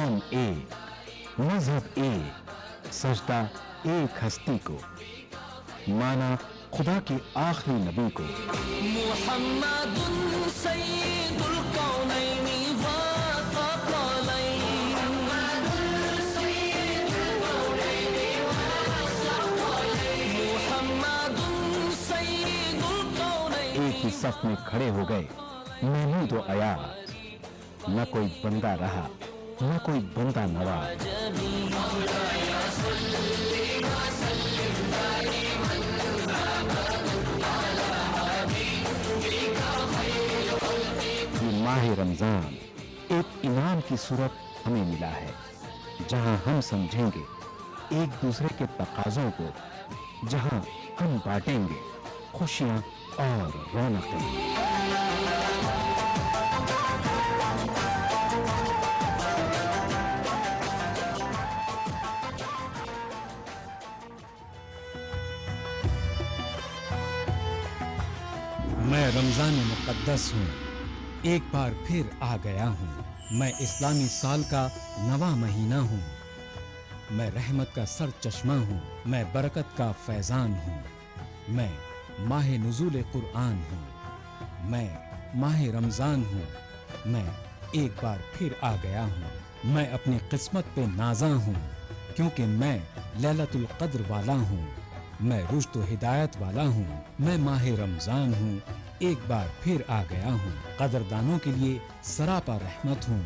नाम एक, मजहब एक, सजदा एक हस्ती को, माना खुदा के आखिरी नबी को। मुहम्मदुन सय्यिदुल कौनैनि व थक़लैन, मुहम्मदुन सय्यिदुल कौनैन। एक ही सफ में खड़े हो गए महमूद व अयाज, न कोई बंदा रहा न कोई बंदा नवाज। ये माह रमजान एक इनाम की सूरत हमें मिला है, जहां हम समझेंगे एक दूसरे के तकाजों को, जहां हम बांटेंगे खुशियां और रौनकें। मैं रमज़ान मुक़द्दस हूँ, एक बार फिर आ गया हूँ। मैं इस्लामी साल का नवा महीना हूँ। मैं रहमत का सर चश्मा हूँ, मैं बरकत का फैज़ान हूँ। मैं माह नुज़ूल कुरआन हूँ, मैं माह रमज़ान हूँ। मैं एक बार फिर आ गया हूँ। मैं अपनी किस्मत पे नाज़ा हूँ, क्योंकि मैं लैलतुल क़द्र वाला हूँ। मैं रुश्द व हिदायत वाला हूँ। मैं माह रमज़ान हूँ, एक बार फिर आ गया हूँ। कदरदानों के लिए सरापा रहमत हूँ,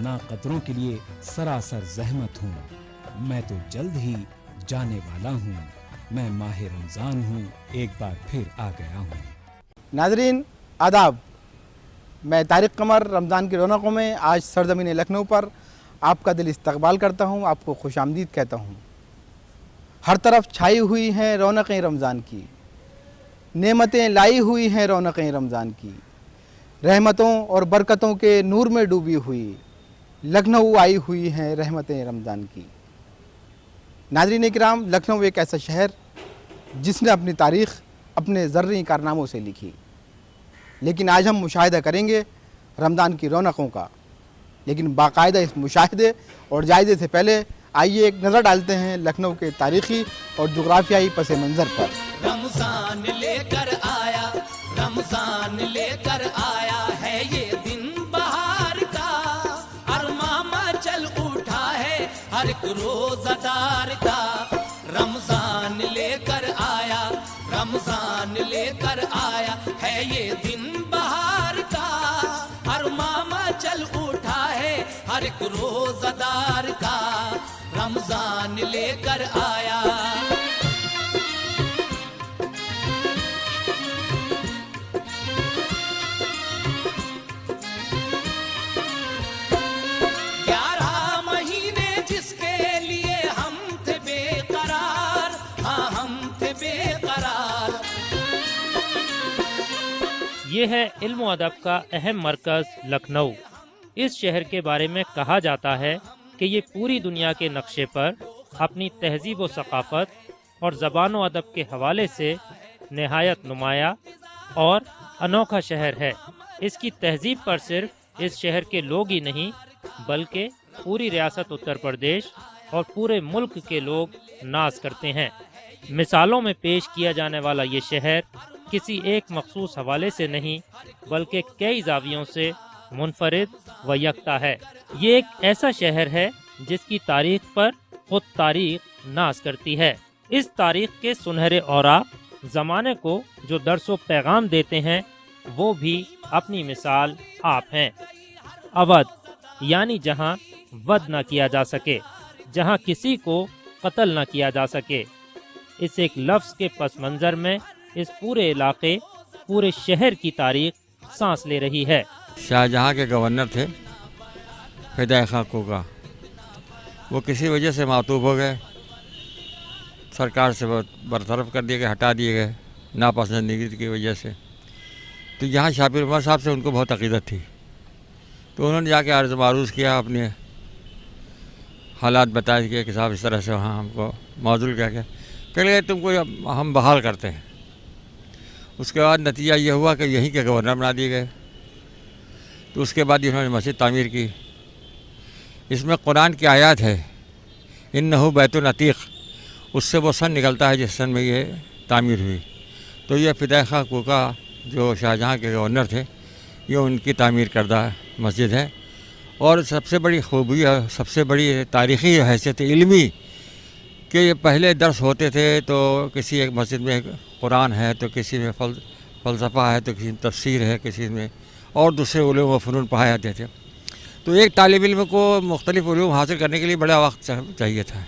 ना कदरों के लिए सरासर ज़हमत हूँ। मैं तो जल्द ही जाने वाला हूँ। मैं माह रमज़ान हूँ, एक बार फिर आ गया हूँ। नाज़रीन आदाब, मैं तारिक कमर रमज़ान की रौनकों में आज सरज़मीन लखनऊ पर आपका दिल इस्तकबाल करता हूँ, आपको खुशामदीद कहता हूँ। हर तरफ छाई हुई हैं रौनकें रमज़ान की, नेमतें लाई हुई हैं रौनकें रमज़ान की। रहमतों और बरकतों के नूर में डूबी हुई लखनऊ आई हुई हैं रहमतें रमज़ान की। नाज़रीन किराम, लखनऊ एक ऐसा शहर जिसने अपनी तारीख़ अपने ज़र्री कारनामों से लिखी, लेकिन आज हम मुशाहिदा करेंगे रमज़ान की रौनकों का। लेकिन बाकायदा इस मुशाहिदे और जायज़े से पहले आइए एक नज़र डालते हैं लखनऊ के तारीख़ी और जुग़राफ़ियाई पस मंज़र पर। रमज़ान लेकर आया, रमज़ान लेकर आया है ये दिन बहार का, अरमा मचल उठा है हर एक रोज़ादार का। रमज़ान लेकर आया, रमज़ान लेकर आया है ये दिन बहार का, अरमा मचल उठा है हर एक रोज़ादार का। रमज़ान लेकर आया। ये है इल्म अदब का अहम मरकज़ लखनऊ। इस शहर के बारे में कहा जाता है कि ये पूरी दुनिया के नक्शे पर अपनी तहज़ीब व सक़ाफ़त और ज़बान व अदब के हवाले से नहायत नुमाया और अनोखा शहर है। इसकी तहज़ीब पर सिर्फ इस शहर के लोग ही नहीं, बल्कि पूरी रियासत उत्तर प्रदेश और पूरे मुल्क के लोग नाज करते हैं। मिसालों में पेश किया जाने वाला ये शहर किसी एक मखसूस हवाले से नहीं, बल्कि कई ज़ावियों से मुनफरिद व यकता है। ये एक ऐसा शहर है जिसकी तारीख पर खुद तारीख नाज करती है। इस तारीख के सुनहरे औराक ज़माने को जो दर्सो पैगाम देते हैं, वो भी अपनी मिसाल आप हैं। अवध यानी जहाँ वध न किया जा सके, जहाँ किसी को कत्ल न किया जा सके। इस एक लफ्ज़ के पस मंज़र में इस पूरे इलाके, पूरे शहर की तारीख सांस ले रही है। शाहजहाँ के गवर्नर थे फिदाई खां कोका, वो किसी वजह से मातूब हो गए, सरकार से बरतरफ कर दिए गए, हटा दिए गए नापसंदगी की वजह से। तो यहाँ शाबिर उमर साहब से उनको बहुत अक़ीदत थी, तो उन्होंने जाके अर्ज़ मारूज़ किया, अपने हालात बताए कि साहब इस तरह से वहाँ हमको मौजूद क्या कह लगे तुमको हम बहाल करते हैं। उसके बाद नतीजा ये हुआ कि यहीं के गवर्नर बना दिए गए। तो उसके बाद इन्होंने मस्जिद तामीर की, اس میں قرآن کی آیات ہے، انہو بیت العتیق، اس سے وہ سن نکلتا ہے جس سن میں یہ تعمیر ہوئی. تو یہ فدائے خواہ کوکا جو شاہجہاں کے گورنر تھے، یہ ان کی تعمیر کردہ مسجد ہے. اور سب سے بڑی خوبی اور سب سے بڑی تاریخی حیثیت علمی کہ یہ پہلے درس ہوتے تھے تو کسی ایک مسجد میں قرآن ہے، تو کسی میں فلسفہ ہے، تو کسی میں تفسیر ہے، کسی میں اور دوسرے علوم و فنون پڑھائے جاتے تھے. تو ایک طالب علم کو مختلف علوم حاصل کرنے کے لیے بڑا وقت چاہیے تھا.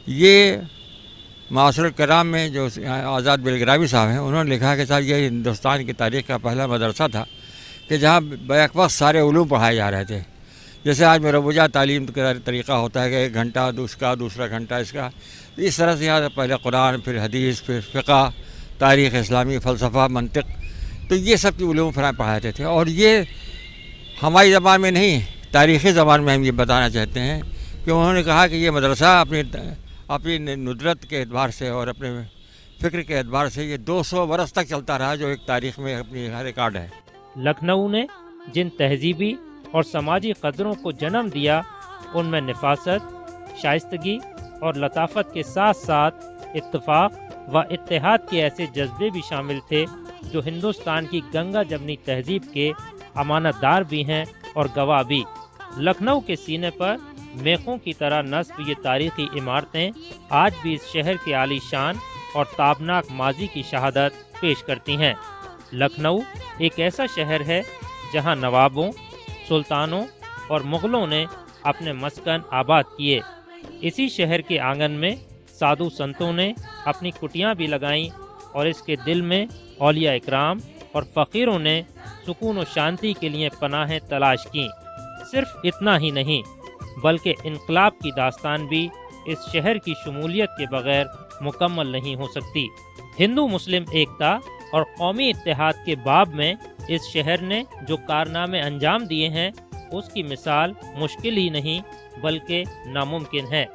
یہ معاصر الکرام میں جو آزاد بلگرامی صاحب ہیں، انہوں نے لکھا کہ صاحب یہ ہندوستان کی تاریخ کا پہلا مدرسہ تھا کہ جہاں بیک وقت سارے علوم پڑھائے جا رہے تھے. جیسے آج مروجہ تعلیم کا طریقہ ہوتا ہے کہ 1 گھنٹہ اس کا، دوسرا گھنٹہ اس کا، اس طرح سے یہاں پہلے قرآن، پھر حدیث، پھر فقہ، تاریخ اسلامی، فلسفہ، منطق، تو یہ سب کی علوم پڑھائے جاتے تھے. اور یہ ہماری زبان میں نہیں، تاریخی زبان میں ہم یہ بتانا چاہتے ہیں کہ انہوں نے کہا کہ یہ مدرسہ اپنی ندرت کے اعتبار سے اور اپنے فکر کے اعتبار سے یہ 200 برس تک چلتا رہا، جو ایک تاریخ میں اپنی ریکارڈ ہے. لکھنؤ نے جن تہذیبی اور سماجی قدروں کو جنم دیا، ان میں نفاست، شائستگی اور لطافت کے ساتھ ساتھ اتفاق و اتحاد کے ایسے جذبے بھی شامل تھے جو ہندوستان کی گنگا جمنی تہذیب کے امانت دار بھی ہیں اور گواہ بھی. لکھنؤ کے سینے پر میخوں کی طرح نصب یہ تاریخی عمارتیں آج بھی اس شہر کے عالی شان اور تابناک ماضی کی شہادت پیش کرتی ہیں. لکھنؤ ایک ایسا شہر ہے جہاں نوابوں، سلطانوں اور مغلوں نے اپنے مسکن آباد کیے. اسی شہر کے آنگن میں سادھو سنتوں نے اپنی کٹیاں بھی لگائیں اور اس کے دل میں اولیاء اکرام اور فقیروں نے سکون و شانتی کے لیے پناہیں تلاش کیں. صرف اتنا ہی نہیں بلکہ انقلاب کی داستان بھی اس شہر کی شمولیت کے بغیر مکمل نہیں ہو سکتی. ہندو مسلم ایکتا اور قومی اتحاد کے باب میں اس شہر نے جو کارنامے انجام دیے ہیں، اس کی مثال مشکل ہی نہیں بلکہ ناممکن ہے.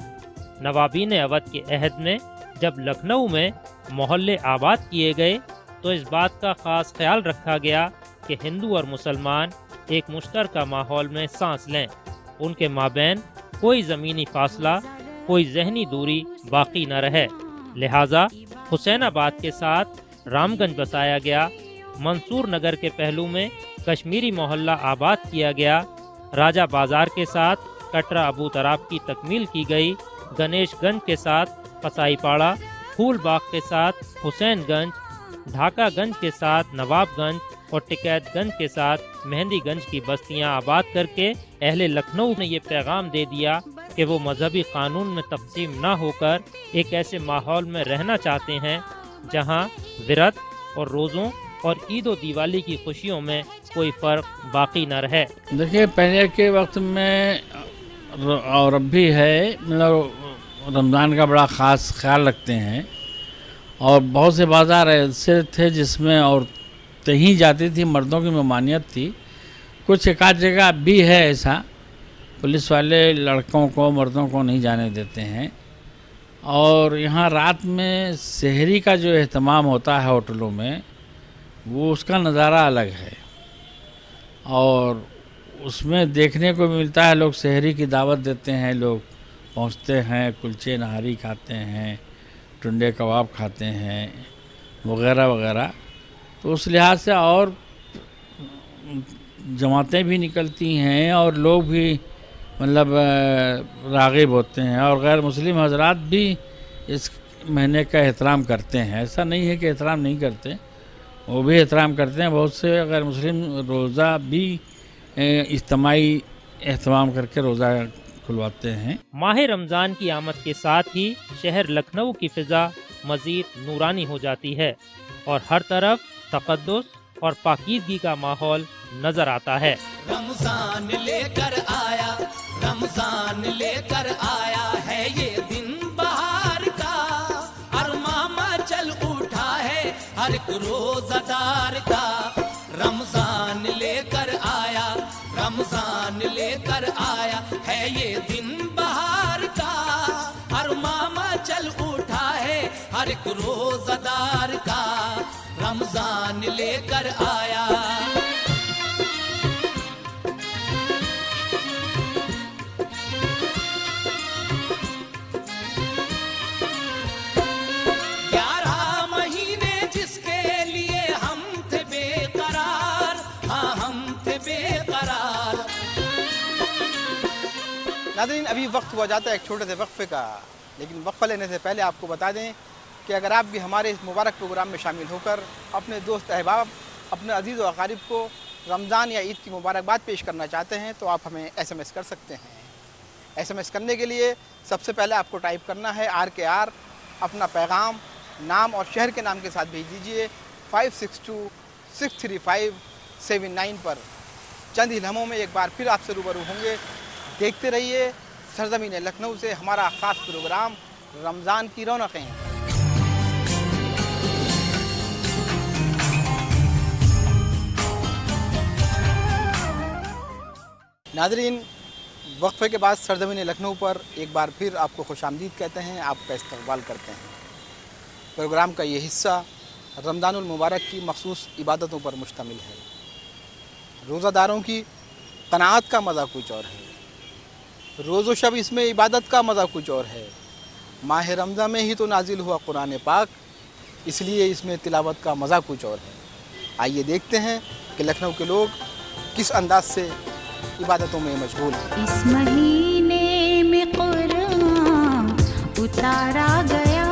نوابین اودھ کے عہد میں جب لکھنؤ میں محلے آباد کیے گئے تو اس بات کا خاص خیال رکھا گیا کہ ہندو اور مسلمان ایک مشترکہ ماحول میں سانس لیں. ان کے مابین کوئی زمینی فاصلہ، کوئی ذہنی دوری باقی نہ رہے. لہٰذا حسین آباد کے ساتھ رام گنج بسایا گیا، منصور نگر کے پہلو میں کشمیری محلہ آباد کیا گیا، راجہ بازار کے ساتھ کٹرا ابو تراب کی تکمیل کی گئی، گنیش گنج کے ساتھ قصائی پاڑا، پھول باغ کے ساتھ حسین گنج، ڈھاکہ گنج کے ساتھ نواب گنج اور ٹکیت گنج کے ساتھ مہندی گنج کی بستیاں آباد کر کے اہل لکھنؤ نے یہ پیغام دے دیا کہ وہ مذہبی قانون میں تقسیم نہ ہو کر ایک ایسے ماحول میں رہنا چاہتے ہیں جہاں ورت اور روزوں اور عید و دیوالی کی خوشیوں میں کوئی فرق باقی نہ رہے. دیکھیے پہلے کے وقت میں اور اب بھی ہے، مطلب رمضان کا بڑا خاص خیال رکھتے ہیں، اور بہت سے بازار ایسے تھے جس میں عورتیں ہی جاتی تھی، مردوں کی ممانعت تھی. کچھ ایک آدھ جگہ اب بھی ہے ایسا، پولیس والے لڑکوں کو، مردوں کو نہیں جانے دیتے ہیں. اور یہاں رات میں سحری کا جو اہتمام ہوتا ہے ہوٹلوں میں، وہ اس کا نظارہ الگ ہے، اور اس میں دیکھنے کو ملتا ہے. لوگ سحری کی دعوت دیتے ہیں، لوگ پہنچتے ہیں، کلچے نہاری کھاتے ہیں، ٹنڈے کباب کھاتے ہیں وغیرہ وغیرہ. تو اس لحاظ سے اور جماعتیں بھی نکلتی ہیں اور لوگ بھی مطلب راغب ہوتے ہیں، اور غیر مسلم حضرات بھی اس مہینے کا احترام کرتے ہیں. ایسا نہیں ہے کہ احترام نہیں کرتے، وہ بھی احترام کرتے ہیں. بہت سے غیر مسلم روزہ بھی اجتماعی اہتمام کر کے روزہ کھلواتے ہیں. ماہ رمضان کی آمد کے ساتھ ہی شہر لکھنؤ کی فضا مزید نورانی ہو جاتی ہے اور ہر طرف تقدس اور پاکیزگی کا ماحول نظر آتا ہے. رمضان لے کر آیا، رمضان لے کر آیا ہے یہ دن بہار کا، ارماما چل اٹھا ہے ہر ایک روزہ دار کا. رمضان لے کر آیا، رمضان لے کر آیا ہے یہ دن بہار کا، ارماما چل اٹھا ہے ہر ایک روزہ دار کا. رمضان لے کر آیا. नाज़रीन, अभी वक्त हुआ जाता है एक छोटे से वक्फे का, लेकिन वक्फा लेने से पहले आपको बता दें कि अगर आप भी हमारे इस मुबारक प्रोग्राम में शामिल होकर अपने दोस्त अहबाब, अपने अजीज़ व अकारिब को रमज़ान या ईद की मुबारकबाद पेश करना चाहते हैं तो आप हमें SMS कर सकते हैं। SMS करने के लिए सबसे पहले आपको टाइप करना है RKR, अपना पैगाम, नाम और शहर के नाम के साथ भेज दीजिए 56263579 पर। चंद ही लम्हों में एक बार फिर आपसे रूबरू होंगे। देखते रहिए सरजमीन लखनऊ से हमारा ख़ास प्रोग्राम रमज़ान की रौनकें। नाज़रीन, वक्फे के बाद सरजमीन लखनऊ पर एक बार फिर आपको खुशामदीद कहते हैं, आपका इस्तकबाल करते हैं। प्रोग्राम का ये हिस्सा रमज़ानुल मुबारक की मखसूस इबादतों पर मुश्तमिल है। रोज़ादारों की क़नाअत का मज़ा कुछ और है, रोज़ व शब इसमें इबादत का मज़ा कुछ और है। माह रमज़ान में ही तो नाजिल हुआ कुरान पाक, इसलिए इसमें तिलावत का मज़ा कुछ और है। आइए देखते हैं कि लखनऊ के लोग किस अंदाज से इबादतों में मशगूल हैं। इस महीने में कुरान उतारा गया,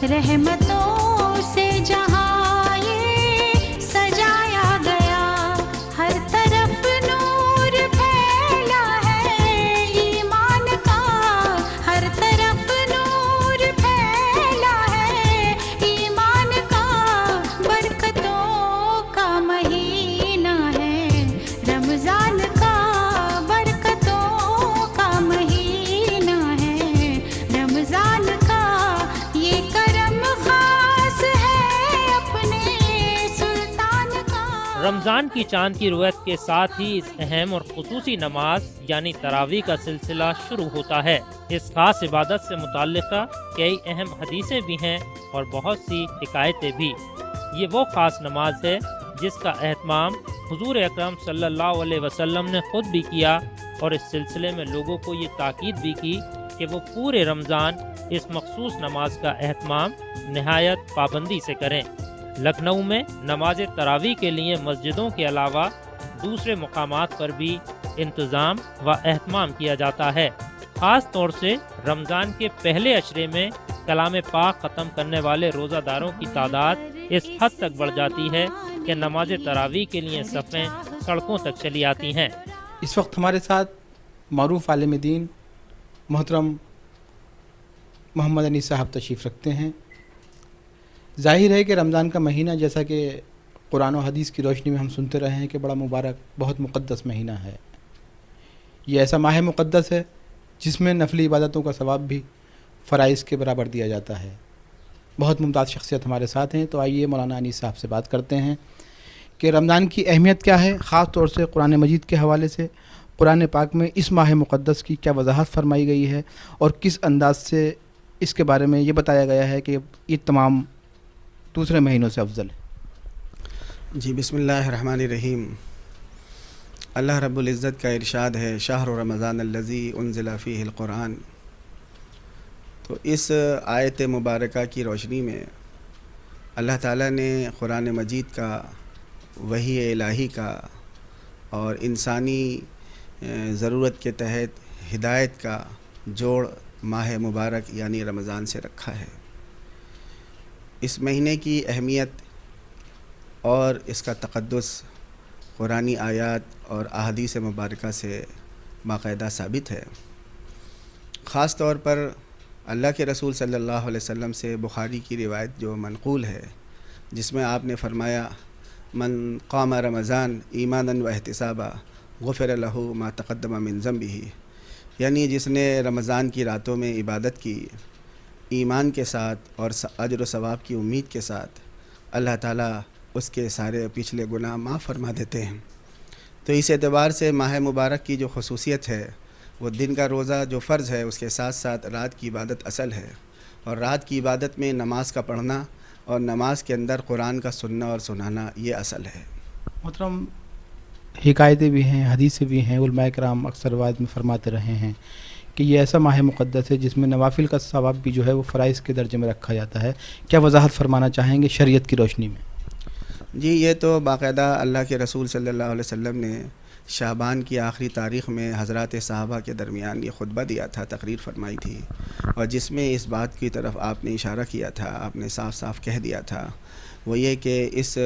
रहमतों से जहाँ ये सजाया गया। हर तरफ नूर फैला है ईमान का, हर तरफ नूर फैला है ईमान का। बरकतों का महीना है रमज़ान का, बरकतों का महीना है रमज़ान का। ये करम खास है अपने सुल्तान का। रमज़ान की चांद की रुयत के साथ ही इस अहम और खुसूसी नमाज यानी तरावी का सिलसिला शुरू होता है। इस खास इबादत से मुताल्लिक़ा कई अहम हदीसें भी हैं और बहुत सी हिकायतें भी। ये वो ख़ास नमाज है जिसका एहतमाम हुज़ूर अकरम सल्लल्लाहु अलैहि वसल्लम ने ख़ुद भी किया और इस सिलसिले में लोगों को ये ताकीद भी की कि वो पूरे रमज़ान इस मखसूस नमाज का एहतमाम नहायत पाबंदी से करें। लखनऊ में नमाज तरावी के लिए मस्जिदों के अलावा दूसरे मकामात पर भी इंतज़ाम व एहतमाम किया जाता है। ख़ास तौर से रमज़ान के पहले अशरे में कलाम पाक ख़त्म करने वाले रोज़ादारों की तादाद इस हद तक बढ़ जाती है कि नमाज तरावी के लिए सफ़ें सड़कों तक चली आती हैं। इस वक्त हमारे साथ मारूफ आलिम दीन मोहतरम मोहम्मद अनीस साहब तशरीफ़ रखते हैं। ज़ाहिर है कि रमज़ान का महीना, जैसा कि कुरान और हदीस की रोशनी में हम सुनते रहे हैं कि बड़ा मुबारक, बहुत मुक़द्दस महीना है। ये ऐसा माह मुक़द्दस है जिसमें नफली इबादतों का सवाब भी फ़राइज़ के बराबर दिया जाता है। बहुत मुमताज़ शख्सियत हमारे साथ हैं, तो आइए मौलाना अनीस साहब से बात करते हैं कि रमज़ान की अहमियत क्या है, ख़ास तौर से कुरान मजीद के हवाले से कुरान पाक में इस माह मुक़द्दस की क्या वजाहत फरमाई गई है और किस अंदाज से इसके बारे में ये बताया गया है कि ये तमाम दूसरे महीनों से अफजल है। जी, बिस्मिल्लाहिर्रहमानिर्रहीम। अल्लाह रब्बुल इज़्ज़त का इरशाद है, शहर रमज़ान अल्लज़ी उन्ज़िला फ़ीहिल क़ुरान। तो इस आयत मुबारका की रोशनी में अल्लाह ताला ने कुरान मजीद का, वही इलाही का और इंसानी ज़रूरत के तहत हिदायत का जोड़ माह मुबारक यानी रमज़ान से रखा है। इस महीने की अहमियत और इसका तक़द्दुस कुरानी आयात और अहादीस मुबारका से बाकायदा साबित है। ख़ास तौर पर अल्लाह के रसूल सल्लल्लाहु अलैहि वसल्लम से बुखारी की रिवायत जो मनक़ूल है, जिसमें आपने फ़रमाया, मन क़ाम रमज़ान ईमानन व एहतिसाबा गुफ़िर लहू मा तक़द्दम मिन ज़ंबिही, यानी जिसने रमज़ान की रातों में इबादत की ईमान के साथ और अजर व सवाब की उम्मीद के साथ, अल्लाह ताला उसके सारे पिछले गुनाह माफ़ फरमा देते हैं। तो इस एतबार से माह मुबारक की जो खसूसियत है, वो दिन का रोज़ा जो फ़र्ज़ है उसके साथ साथ रात की इबादत असल है, और रात की इबादत में नमाज का पढ़ना और नमाज के अंदर कुरान का सुनना और सुनाना ये असल है। मोहतरम, हिकायतें भी हैं, हदीसें भी हैं, उलमाए किराम अक्सर वाद में फरमाते रहे हैं कि ये ऐसा माह मुक़द्दस है जिसमें नवाफिल का सवाब भी जो है वो फ़राइज़ के दर्जे में रखा जाता है। क्या वजाहत फरमाना चाहेंगे शरीयत की रोशनी में? जी, ये तो बाकायदा अल्लाह के रसूल सल्लल्लाहु अलैहि वसल्लम ने شعبان کی آخری تاریخ میں حضرات صحابہ کے درمیان یہ خطبہ دیا تھا، تقریر فرمائی تھی، اور جس میں اس بات کی طرف آپ نے اشارہ کیا تھا، آپ نے صاف صاف کہہ دیا تھا، وہ یہ کہ اس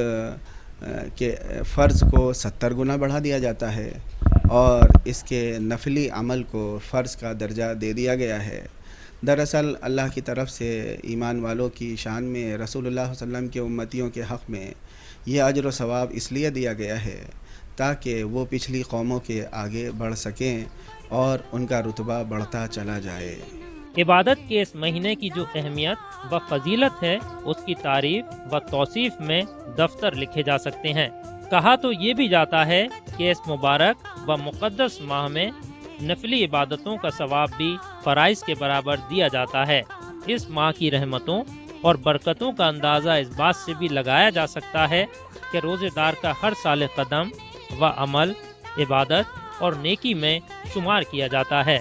کے فرض کو 70 گنا بڑھا دیا جاتا ہے اور اس کے نفلی عمل کو فرض کا درجہ دے دیا گیا ہے۔ دراصل اللہ کی طرف سے ایمان والوں کی شان میں رسول اللہ صلی اللہ علیہ وسلم کے امتیوں کے حق میں یہ اجر و ثواب اس لیے دیا گیا ہے تاکہ وہ پچھلی قوموں کے آگے بڑھ سکیں اور ان کا رتبہ بڑھتا چلا جائے۔ عبادت کے اس مہینے کی جو اہمیت و فضیلت ہے، اس کی تعریف و توصیف میں دفتر لکھے جا سکتے ہیں۔ کہا تو یہ بھی جاتا ہے کہ اس مبارک و مقدس ماہ میں نفلی عبادتوں کا ثواب بھی فرائض کے برابر دیا جاتا ہے۔ اس ماہ کی رحمتوں اور برکتوں کا اندازہ اس بات سے بھی لگایا جا سکتا ہے کہ روزے دار کا ہر سال قدم و عمل عبادت اور نیکی میں شمار کیا جاتا ہے۔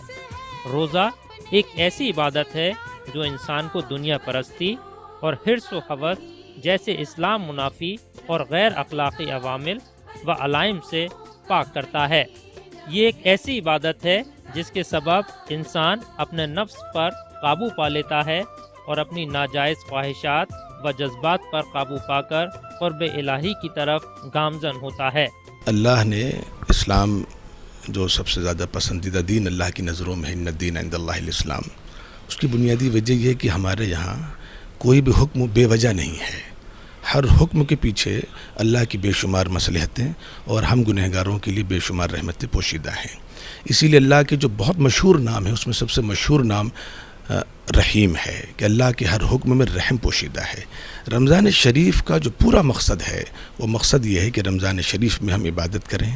روزہ ایک ایسی عبادت ہے جو انسان کو دنیا پرستی اور حرص و حوث جیسے اسلام منافی اور غیر اخلاقی عوامل و علائم سے پاک کرتا ہے۔ یہ ایک ایسی عبادت ہے جس کے سبب انسان اپنے نفس پر قابو پا لیتا ہے اور اپنی ناجائز خواہشات و جذبات پر قابو پا کر قرب الہی کی طرف گامزن ہوتا ہے۔ اللہ نے اسلام جو سب سے زیادہ پسندیدہ دین اللہ کی نظروں میں ان الدین عند اللہ الاسلام، اس کی بنیادی وجہ یہ ہے کہ ہمارے یہاں کوئی بھی حکم بے وجہ نہیں ہے۔ ہر حکم کے پیچھے اللہ کی بے شمار مصلحتیں اور ہم گنہگاروں کے لیے بے شمار رحمتیں پوشیدہ ہیں۔ اسی لیے اللہ کے جو بہت مشہور نام ہے اس میں سب سے مشہور نام رحیم ہے کہ اللہ کے ہر حکم میں رحم پوشیدہ ہے۔ رمضان شریف کا جو پورا مقصد ہے وہ مقصد یہ ہے کہ رمضان شریف میں ہم عبادت کریں،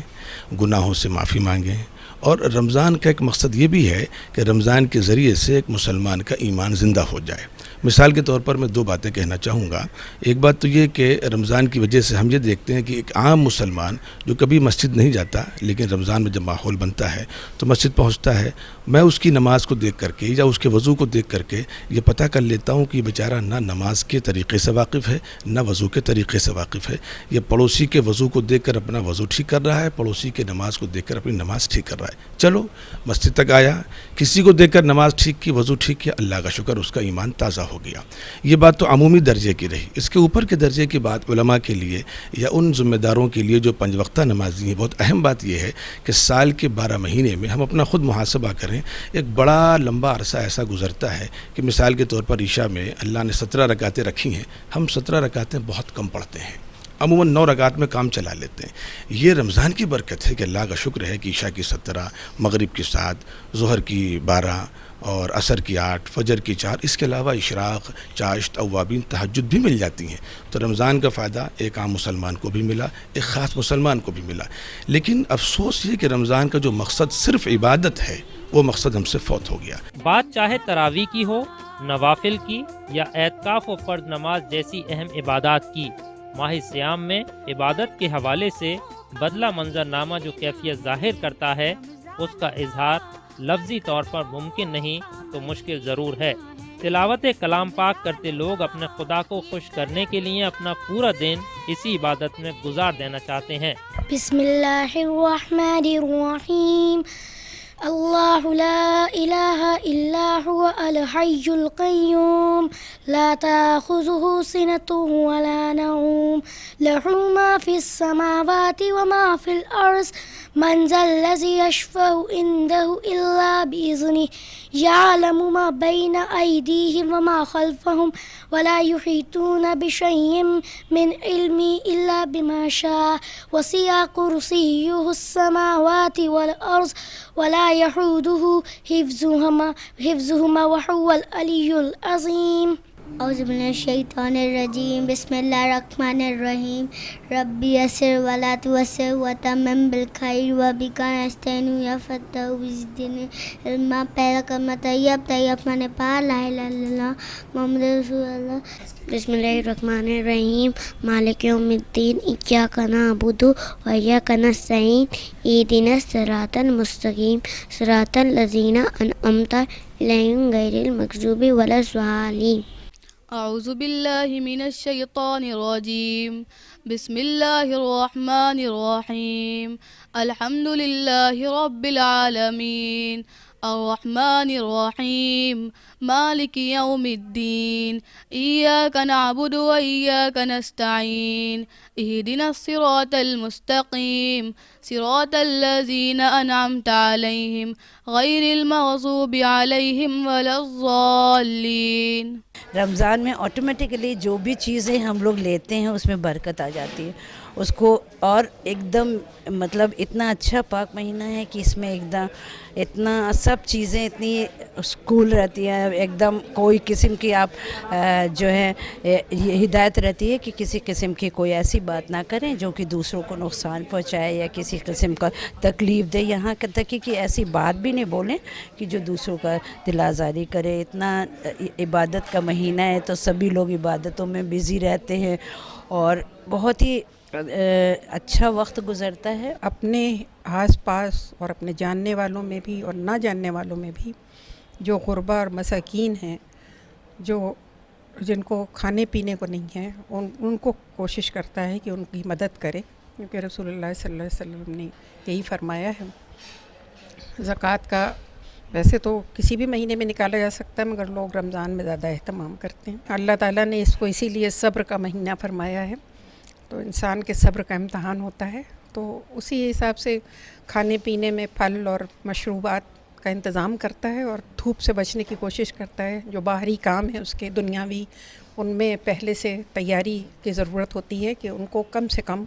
گناہوں سے معافی مانگیں، اور رمضان کا ایک مقصد یہ بھی ہے کہ رمضان کے ذریعے سے ایک مسلمان کا ایمان زندہ ہو جائے۔ مثال کے طور پر میں دو باتیں کہنا چاہوں گا۔ ایک بات تو یہ کہ رمضان کی وجہ سے ہم یہ دیکھتے ہیں کہ ایک عام مسلمان جو کبھی مسجد نہیں جاتا لیکن رمضان میں جب ماحول بنتا ہے تو مسجد پہنچتا ہے، میں اس کی نماز کو دیکھ کر کے یا اس کے وضو کو دیکھ کر کے یہ پتہ کر لیتا ہوں کہ یہ بیچارہ نہ نماز کے طریقے سے واقف ہے نہ وضو کے طریقے سے واقف ہے۔ یہ پڑوسی کے وضو کو دیکھ کر اپنا وضو ٹھیک کر رہا ہے، پڑوسی کے نماز کو دیکھ کر اپنی نماز ٹھیک کر رہا ہے۔ چلو مسجد تک آیا، کسی کو دیکھ کر نماز ٹھیک کی، وضو ٹھیک کیا، اللہ کا شکر اس کا ایمان تازہ ہو گیا۔ یہ بات تو عمومی درجے کی رہی۔ اس کے اوپر کے درجے کی بات علماء کے لیے یا ان ذمہ داروں کے لیے جو 5 وقتہ نمازی ہیں، بہت اہم بات یہ ہے کہ سال کے 12 مہینے میں ہم اپنا خود محاسبہ کریں۔ ایک بڑا لمبا عرصہ ایسا گزرتا ہے کہ مثال کے طور پر عشاء میں اللہ نے 17 رکعتیں رکھی ہیں، ہم 17 رکعتیں بہت کم پڑھتے ہیں، عموماً 9 رکعت میں کام چلا لیتے ہیں۔ یہ رمضان کی برکت ہے کہ اللہ کا شکر ہے کہ عشاء کی 17، مغرب کی 7، ظہر کی 12 اور عصر کی 8، فجر کی 4، اس کے علاوہ اشراق، چاشت، اوابین، تہجد بھی مل جاتی ہیں۔ تو رمضان کا فائدہ ایک عام مسلمان کو بھی ملا، ایک خاص مسلمان کو بھی ملا۔ لیکن افسوس یہ کہ رمضان کا جو مقصد صرف عبادت ہے وہ مقصد ہم سے فوت ہو گیا۔ بات چاہے تراویح کی ہو، نوافل کی یا اعتکاف و فرض نماز جیسی اہم عبادات کی، ماہ سیام میں عبادت کے حوالے سے بدلہ منظرنامہ جو کیفیت ظاہر کرتا ہے اس کا اظہار لفظی طور پر ممکن نہیں تو مشکل ضرور ہے۔ تلاوت کلام پاک کرتے لوگ اپنے خدا کو خوش کرنے کے لیے اپنا پورا دن اسی عبادت میں گزار دینا چاہتے ہیں۔ بسم اللہ الرحمن الرحیم، اللہ لا الہ الا هو الحی القیوم لا تأخذه سنة ولا نوم له ما في السماوات وما في الأرض من ذا الذي يشفع عنده إلا بإذنه يعلم ما بين أيديهم وما خلفهم ولا يحيطون بشيء من علمه إلا بما شاء وسع كرسيه السماوات والأرض ولا يحوده حفظهما وهو العلي العظيم۔ اعوذ باللہ من الشیطان الرجیم، بسم اللہ الرحمن الرحیم، ربی یسر ولا تعسر وتمم بالخیر وبک نستعین یا فتح وزدنی علما۔ پہلا کلمہ طیب معنی پاک، لا الہ الا اللہ محمد رسول اللہ۔ بسم اللہ الرحمن الرحیم، مالک یوم الدین، ایاک نعبد و ایاک نستعین، اہدنا الصراط المستقیم، صراط الذین انعمت علیہم غیر المغضوب ولا الضالین۔ أعوذ بالله من الشيطان الرجيم بسم الله الرحمن الرحيم الحمد لله رب العالمين الرحمن الرحيم مالك يوم الدين إياك نعبد وإياك نستعين اهدنا الصراط المستقيم صراط الذين أنعمت عليهم غير المغضوب عليهم ولا الضالين. رمضان میں آٹومیٹکلی جو بھی چیزیں ہم لوگ لیتے ہیں اس میں برکت آ جاتی ہے اس کو، اور ایک دم مطلب اتنا اچھا پاک مہینہ ہے کہ اس میں ایک دم اتنا سب چیزیں اتنی کول رہتی ہیں، ایک دم کوئی قسم کی آپ جو ہے یہ ہدایت رہتی ہے کہ کسی قسم کی کوئی ایسی بات نہ کریں جو کہ دوسروں کو نقصان پہنچائے یا کسی قسم کا تکلیف دے، یہاں تک کہ ایسی بات بھی نہیں بولیں کہ جو دوسروں کا دل آزاری کرے. اتنا عبادت کا مہینہ ہے تو سبھی لوگ عبادتوں میں بزی رہتے ہیں اور بہت ہی اچھا وقت گزرتا ہے. اپنے آس پاس اور اپنے جاننے والوں میں بھی اور نہ جاننے والوں میں بھی جو غربا اور مساکین ہیں، جن کو کھانے پینے کو نہیں ہے، ان کو کوشش کرتا ہے کہ ان کی مدد کرے، کیونکہ رسول اللہ صلی اللہ علیہ وسلم نے یہی فرمایا ہے. زکوٰۃ کا ویسے تو کسی بھی مہینے میں نکالا جا سکتا ہے، مگر لوگ رمضان میں زیادہ اہتمام کرتے ہیں. اللہ تعالیٰ نے اس کو اسی لیے صبر کا مہینہ فرمایا ہے، تو انسان کے صبر کا امتحان ہوتا ہے، تو اسی حساب سے کھانے پینے میں پھل اور مشروبات کا انتظام کرتا ہے اور دھوپ سے بچنے کی کوشش کرتا ہے. جو باہری کام ہے اس کے دنیاوی، ان میں پہلے سے تیاری کی ضرورت ہوتی ہے کہ ان کو کم سے کم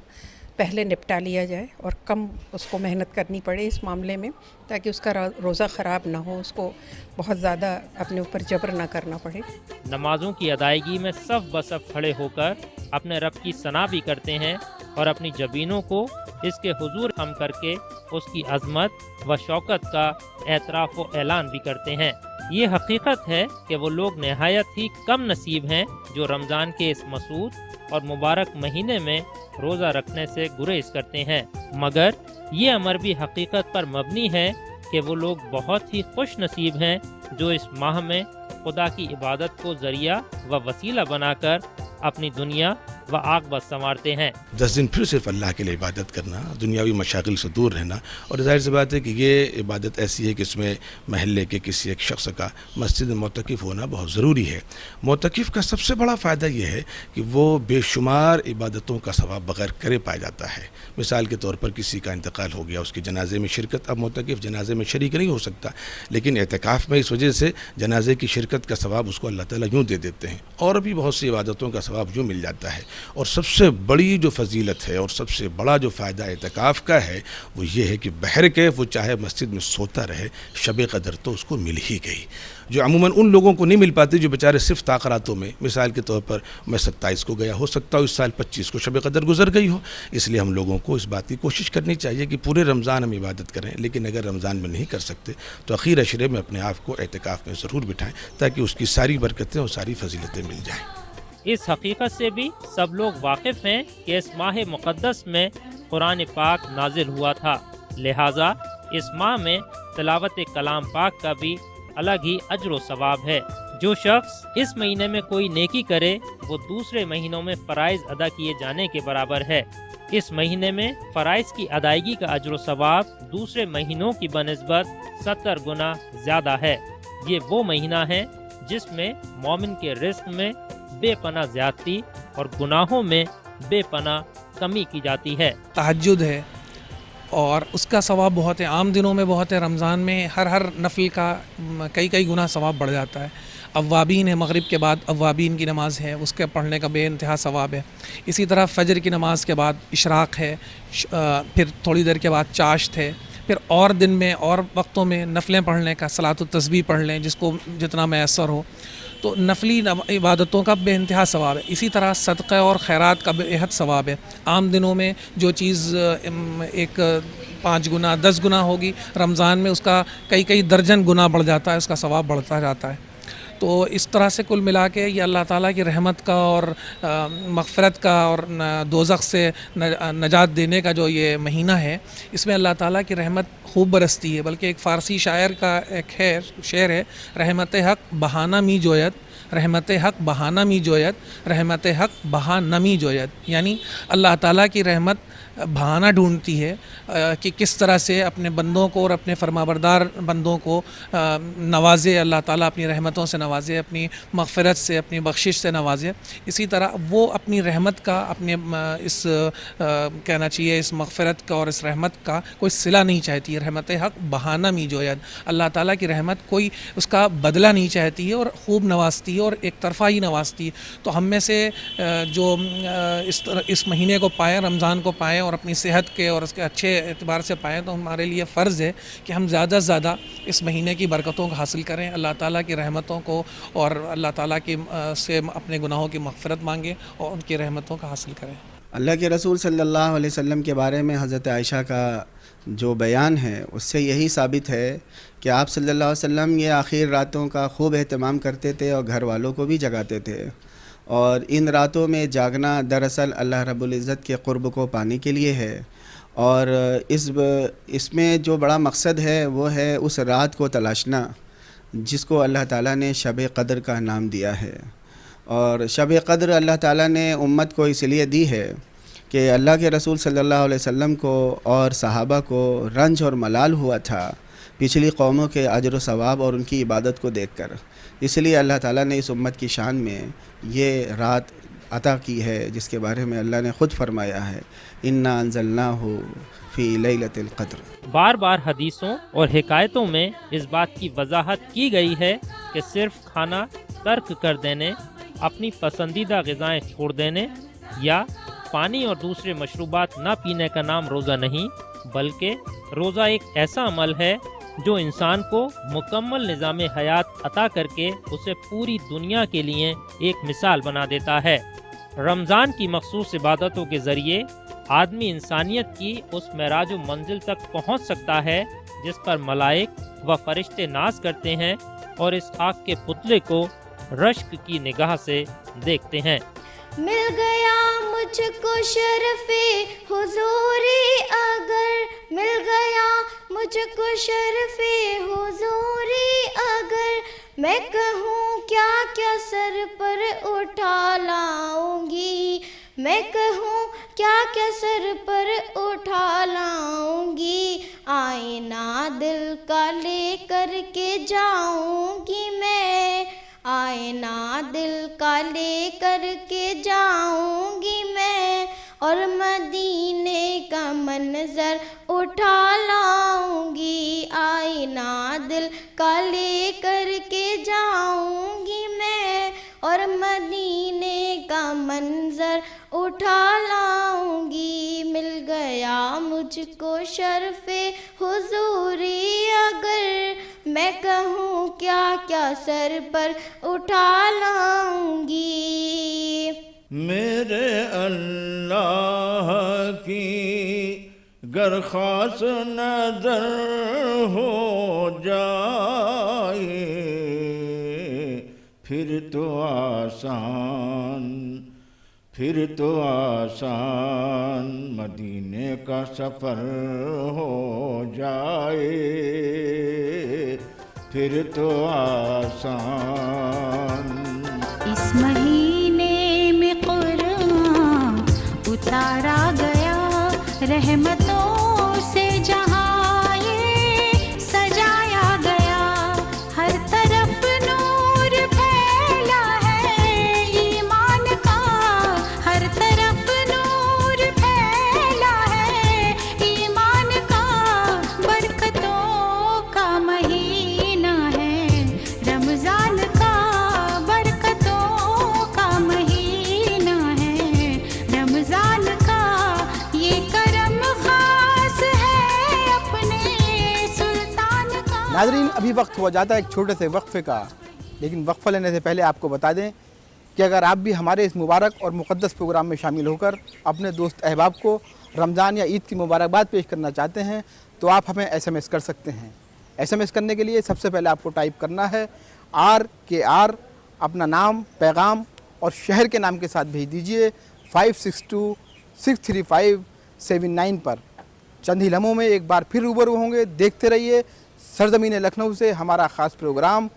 پہلے نپٹا لیا جائے اور کم اس کو محنت کرنی پڑے اس معاملے میں، تاکہ اس کا روزہ خراب نہ ہو، اس کو بہت زیادہ اپنے اوپر جبر نہ کرنا پڑے. نمازوں کی ادائیگی میں صف بصف کھڑے ہو کر اپنے رب کی ثنا بھی کرتے ہیں اور اپنی جبینوں کو اس کے حضور خم کر کے اس کی عظمت و شوکت کا اعتراف و اعلان بھی کرتے ہیں. یہ حقیقت ہے کہ وہ لوگ نہایت ہی کم نصیب ہیں جو رمضان کے اس مسعود اور مبارک مہینے میں روزہ رکھنے سے گریز کرتے ہیں، مگر یہ امر بھی حقیقت پر مبنی ہے کہ وہ لوگ بہت ہی خوش نصیب ہیں جو اس ماہ میں خدا کی عبادت کو ذریعہ و وسیلہ بنا کر اپنی دنیا و عاقبت سنوارتے ہیں. 10 دن پھر صرف اللہ کے لیے عبادت کرنا، دنیاوی مشاغل سے دور رہنا، اور ظاہر سی بات ہے کہ یہ عبادت ایسی ہے کہ اس میں محلے کے کسی ایک شخص کا مسجد میں معتکف ہونا بہت ضروری ہے. معتکف کا سب سے بڑا فائدہ یہ ہے کہ وہ بے شمار عبادتوں کا ثواب بغیر کرے پایا جاتا ہے. مثال کے طور پر کسی کا انتقال ہو گیا، اس کے جنازے میں شرکت، اب معتکف جنازے میں شریک نہیں ہو سکتا، لیکن اعتکاف میں اس وجہ سے جنازے کی شرکت کا ثواب اس کو اللہ تعالیٰ یوں دے دیتے ہیں، اور بھی بہت سی عبادتوں کا ثواب یوں مل جاتا ہے. اور سب سے بڑی جو فضیلت ہے اور سب سے بڑا جو فائدہ اعتکاف کا ہے وہ یہ ہے کہ بہر کیف وہ چاہے مسجد میں سوتا رہے، شب قدر تو اس کو مل ہی گئی، جو عموماً ان لوگوں کو نہیں مل پاتی جو بیچارے صرف تاخراتوں میں، مثال کے طور پر میں 27 کو گیا، ہو سکتا ہو اس سال 25 کو شب قدر گزر گئی ہو. اس لیے ہم لوگوں کو اس بات کی کوشش کرنی چاہیے کہ پورے رمضان ہم عبادت کریں، لیکن اگر رمضان میں نہیں کر سکتے تو اخیر عشرے میں اپنے آپ کو اعتکاف میں ضرور بٹھائیں تاکہ اس کی ساری برکتیں اور ساری فضیلتیں مل جائیں. اس حقیقت سے بھی سب لوگ واقف ہیں کہ اس ماہ مقدس میں قرآن پاک نازل ہوا تھا، لہٰذا اس ماہ میں تلاوت کلام پاک کا بھی الگ ہی اجر و ثواب ہے. جو شخص اس مہینے میں کوئی نیکی کرے وہ دوسرے مہینوں میں فرائض ادا کیے جانے کے برابر ہے. اس مہینے میں فرائض کی ادائیگی کا اجر و ثواب دوسرے مہینوں کی بنسبت 70 گنا زیادہ ہے. یہ وہ مہینہ ہے جس میں مومن کے رزق میں بے پناہ زیادتی اور گناہوں میں بے پناہ کمی کی جاتی ہے. تہجد ہے اور اس کا ثواب بہت ہے، عام دنوں میں بہت ہے، رمضان میں ہر نفل کا کئی گنا ثواب بڑھ جاتا ہے. اوابین ہے، مغرب کے بعد اوابین کی نماز ہے، اس کے پڑھنے کا بے انتہا ثواب ہے. اسی طرح فجر کی نماز کے بعد اشراق ہے، پھر تھوڑی دیر کے بعد چاشت ہے، پھر اور دن میں اور وقتوں میں نفلیں پڑھنے کا، صلاۃ التسبیح پڑھ لیں جس کو جتنا میسر ہو، تو نفلی عبادتوں کا بے انتہا ثواب ہے. اسی طرح صدقہ اور خیرات کا بے حد ثواب ہے. عام دنوں میں جو چیز ایک 5 گنا 10 گنا ہوگی، رمضان میں اس کا کئی درجن گنا بڑھ جاتا ہے، اس کا ثواب بڑھتا جاتا ہے. تو اس طرح سے کل ملا کے یہ اللہ تعالیٰ کی رحمت کا اور مغفرت کا اور دوزخ سے نجات دینے کا جو یہ مہینہ ہے، اس میں اللہ تعالیٰ کی رحمت خوب برستی ہے. بلکہ ایک فارسی شاعر کا ایک شعر ہے، رحمت حق بہانہ می جویت रहमत हक़ बहा नमी जोयत, रहमत हक़ बहा नमी जोयत, यानी अल्लाह ताला की रहमत बहाना ढूंढती है कि किस तरह से अपने बंदों को और अपने फरमाबरदार बंदों को नवाजे, अल्लाह ताला अपनी रहमतों से नवाजे, अपनी मग़फ़िरत से, अपनी बख्शिश से नवाजे। इसी तरह वो अपनी रहमत का, अपने इस कहना चाहिए इस मग़फ़िरत का और इस रहमत का कोई सिला नहीं चाहती है। रहमत हक़ बहाना मी जोयत, अल्लाह ताला की रहमत कोई उसका बदला नहीं चाहती है और ख़ूब नवाजती है और एक तरफ़ा ही नवाजती है। तो हम में से जो इस महीने को पाएँ, रमज़ान को पाएँ और अपनी सेहत के और उसके अच्छे एतबार से पाएँ, तो हमारे लिए फ़र्ज़ है कि हम ज़्यादा से ज़्यादा इस महीने की बरकतों को हासिल करें, अल्लाह ताला की रहमतों को और अल्लाह ताला की से अपने गुनाहों की मग़फ़िरत मांगें और उनकी रहमतों का हासिल करें। अल्लाह के रसूल सल्लल्लाहु अलैहि वसल्लम के बारे में हज़रत आयशा का जो बयान है उससे यही साबित है कि आप सल्लल्लाहु अलैहि वसल्लम ये आखिर रातों का खूब एहतमाम करते थे और घर वालों को भी जगाते थे। और इन रातों में जागना दरअसल अल्लाह रब्बुल इज़्ज़त के क़ुर्ब को पाने के लिए है। और इसमें जो बड़ा मकसद है वो है उस रात को तलाशना जिसको अल्लाह ताला ने शब क़द्र का नाम दिया है। और शब क़द्र अल्लाह ताला ने उम्मत को इसलिए दी है कि अल्लाह के रसूल सल्लल्लाहु अलैहि वसल्लम को और सहाबा को रंज और मलाल हुआ था पिछली कौमों के अजर व सवाब और उनकी इबादत को देखकर। इसलिए अल्लाह ताला ने इस उम्मत की शान में ये रात अता की है जिसके बारे में अल्लाह ने ख़ुद फरमाया है, इन्ना अंज़लनाहु फ़ी लैलतिल क़द्र। बार बार हदीसों और हिकायतों में इस बात की वजाहत की गई है कि सिर्फ खाना तर्क कर देने, अपनी पसंदीदा ग़िज़ाएँ छोड़ देने या पानी और दूसरे मशरूबात न पीने का नाम रोज़ा नहीं, बल्कि रोज़ा एक ऐसा अमल है जो इंसान को मुकम्मल निज़ाम हयात अता करके उसे पूरी दुनिया के लिए एक मिसाल बना देता है। रमज़ान की मखसूस इबादतों के ज़रिए आदमी इंसानियत की उस मेराज मंजिल तक पहुँच सकता है जिस पर मलाइक व फरिश्ते नाज करते हैं और इस खाक के पुतले को रश्क की निगाह से देखते हैं। मिल गया मुझको शरफ़े हुजूरी, अगर मिल गया मुझको शरफ़े हुजूरी, अगर मैं कहूँ क्या क्या सर पर उठा लाऊंगी, मैं कहूँ क्या क्या सर पर उठा लाऊंगी, आईना दिल का ले कर के जाऊंगी मैं, आईना दिल का ले कर के जाऊंगी मैं, और मदीने का मंजर उठा लाऊंगी, आईना दिल का ले कर के जाऊंगी मैं, और मदीने का मंजर उठा लाऊंगी। मिल गया मुझको शर्फ़े हुजूरी, अगर मैं कहूँ क्या क्या सर पर उठा लाऊंगी। मेरे अल्लाह की गर खास नजर हो जाए फिर तो आसान मदीने का सफ़र हो जाए, फिर तो आसान। इस महीने में कुरान उतारा गया, रहमतों से जहां ये सजाया गया, हर तरफ नूर फैला है ईमान का, हर तरफ नूर फैला है ईमान का, बरकतों का महीना है रमजान का, बरकतों का महीना है रमजान का, ये करम खास है अपने सुल्तान का। नाज़रीन, अभी वक्त हो जाता है एक छोटे से वक्फे का, लेकिन वक्फा लेने से पहले आपको बता दें कि अगर आप भी हमारे इस मुबारक और मुक़द्दस प्रोग्राम में शामिल होकर अपने दोस्त अहबाब को रमज़ान या ईद की मुबारकबाद पेश करना चाहते हैं तो आप हमें SMS कर सकते हैं। SMS करने के लिए सबसे पहले आपको टाइप करना है RKR, अपना नाम, पैगाम और शहर के नाम के साथ भेज दीजिए 56263579 पर। चंद ही लम्हों में एक बार फिर रूबरू होंगे। देखते रहिए सरजमीन लखनऊ से हमारा ख़ास प्रोग्राम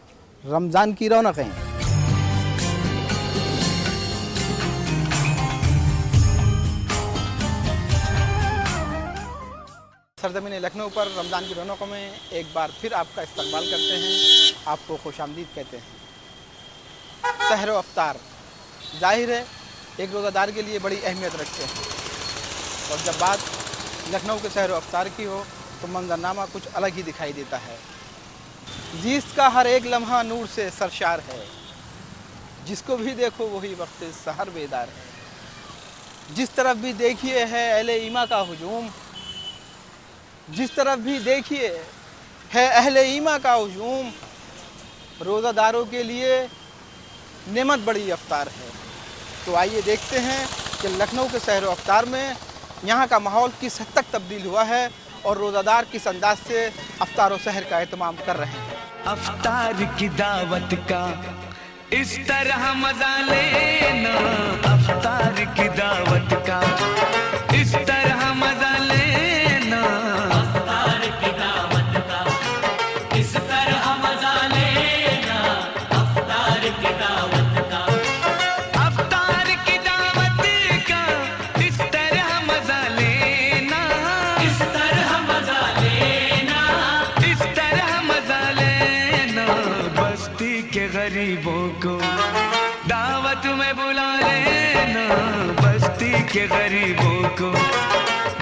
रमज़ान की रौनकें। सरजमीन लखनऊ पर रमज़ान की रौनकों में एक बार फिर आपका इस्तकबाल करते हैं, आपको खुशामदीद कहते हैं। सहर व अफ्तार ज़ाहिर है एक रोज़ादार के लिए बड़ी अहमियत रखते हैं, और जब बात लखनऊ के सहर व अफ्तार की हो तो मंजरनामा कुछ अलग ही दिखाई देता है। ज़ीस्त का हर एक लम्हा नूर से सरशार है, जिसको भी देखो वही वक्त सहर बेदार है। जिस तरफ भी देखिए है अहले ईमा का हुजूम, जिस तरफ भी देखिए है अहले ईमा का हुजूम, रोज़ादारों के लिए नेमत बड़ी अफ्तार है। तो आइए देखते हैं कि लखनऊ के सहर व अफ्तार में यहाँ का माहौल किस हद तक तब्दील हुआ है और रोज़ादार किस अंदाज से अफ्तार व सहर का एहतमाम कर रहे हैं। अफ्तार की दावत का इस तरह मजा लेना, अफ्तार की दावत का इस तरह मजा लेना, अफ्तार की दावत का इस तरह मजा लेना, अफ्तार की दावत का, अफ्तार की दावत का इस तरह मजा लेना, इस तरह मजा लेना, इस तरह मजा लेना, बस्ती के गरीबों को दावत में बुला लेना, बस्ती के गरीबों को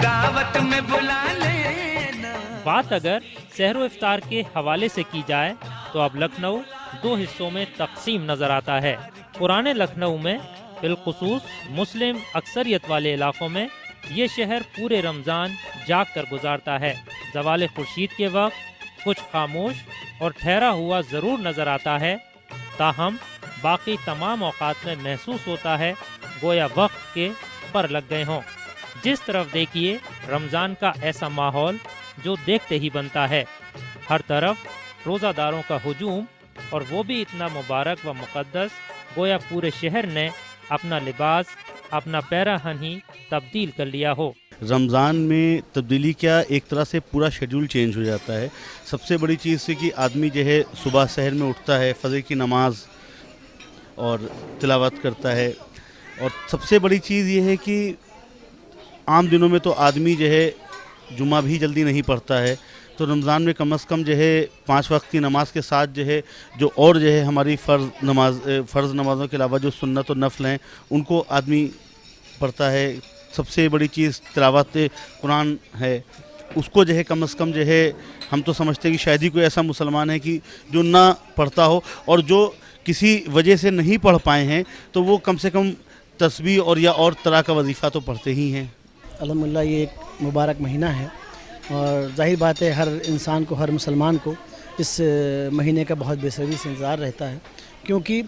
दावत में बुला लेना। बात अगर सहर व इफ्तार के हवाले से की जाए तो अब लखनऊ दो हिस्सों में तकसीम नजर आता है। पुराने लखनऊ में बिलखुसूस मुस्लिम अक्सरियत वाले इलाकों में ये शहर पूरे रमज़ान जाग कर गुजारता है। ज़वाल खुर्शीद के वक्त कुछ खामोश और ठहरा हुआ ज़रूर नज़र आता है, ताहम बाकी तमाम औकात में महसूस होता है गोया वक्त के पर लग गए हों। जिस तरफ देखिए रमज़ान का ऐसा माहौल जो देखते ही बनता है। हर तरफ रोज़ादारों का हुजूम, और वो भी इतना मुबारक व मुक़द्दस गोया पूरे शहर ने अपना लिबास, अपना पैराहन ही तब्दील कर लिया हो। रमज़ान में तब्दीली क्या, एक तरह से पूरा शेड्यूल चेंज हो जाता है। सबसे बड़ी चीज़ है कि आदमी जो है सुबह सहर में उठता है, फजर की नमाज और तिलावत करता है, और सबसे बड़ी चीज़ ये है कि आम दिनों में तो आदमी जो है जुमा भी जल्दी नहीं पढ़ता है, तो रमज़ान में कम से कम जो है 5 वक्त की नमाज के साथ जो है जो और जो है हमारी फ़र्ज़ नमाज़ों के अलावा जो सुन्नत और नफल हैं उनको आदमी पढ़ता है। सबसे बड़ी चीज़ तिलावत कुरान है, उसको जो है कम से कम जो है हम तो समझते हैं कि शायद ही कोई ऐसा मुसलमान है कि जो ना पढ़ता हो, और जो किसी वजह से नहीं पढ़ पाए हैं तो वो कम से कम तस्बीह और या और तरह का वजीफ़ा तो पढ़ते ही हैं। अल्हम्दुलिल्लाह ये एक मुबारक महीना है, और ज़ाहिर बात है हर इंसान को, हर मुसलमान को इस महीने का बहुत बेसब्री से इंतज़ार रहता है, क्योंकि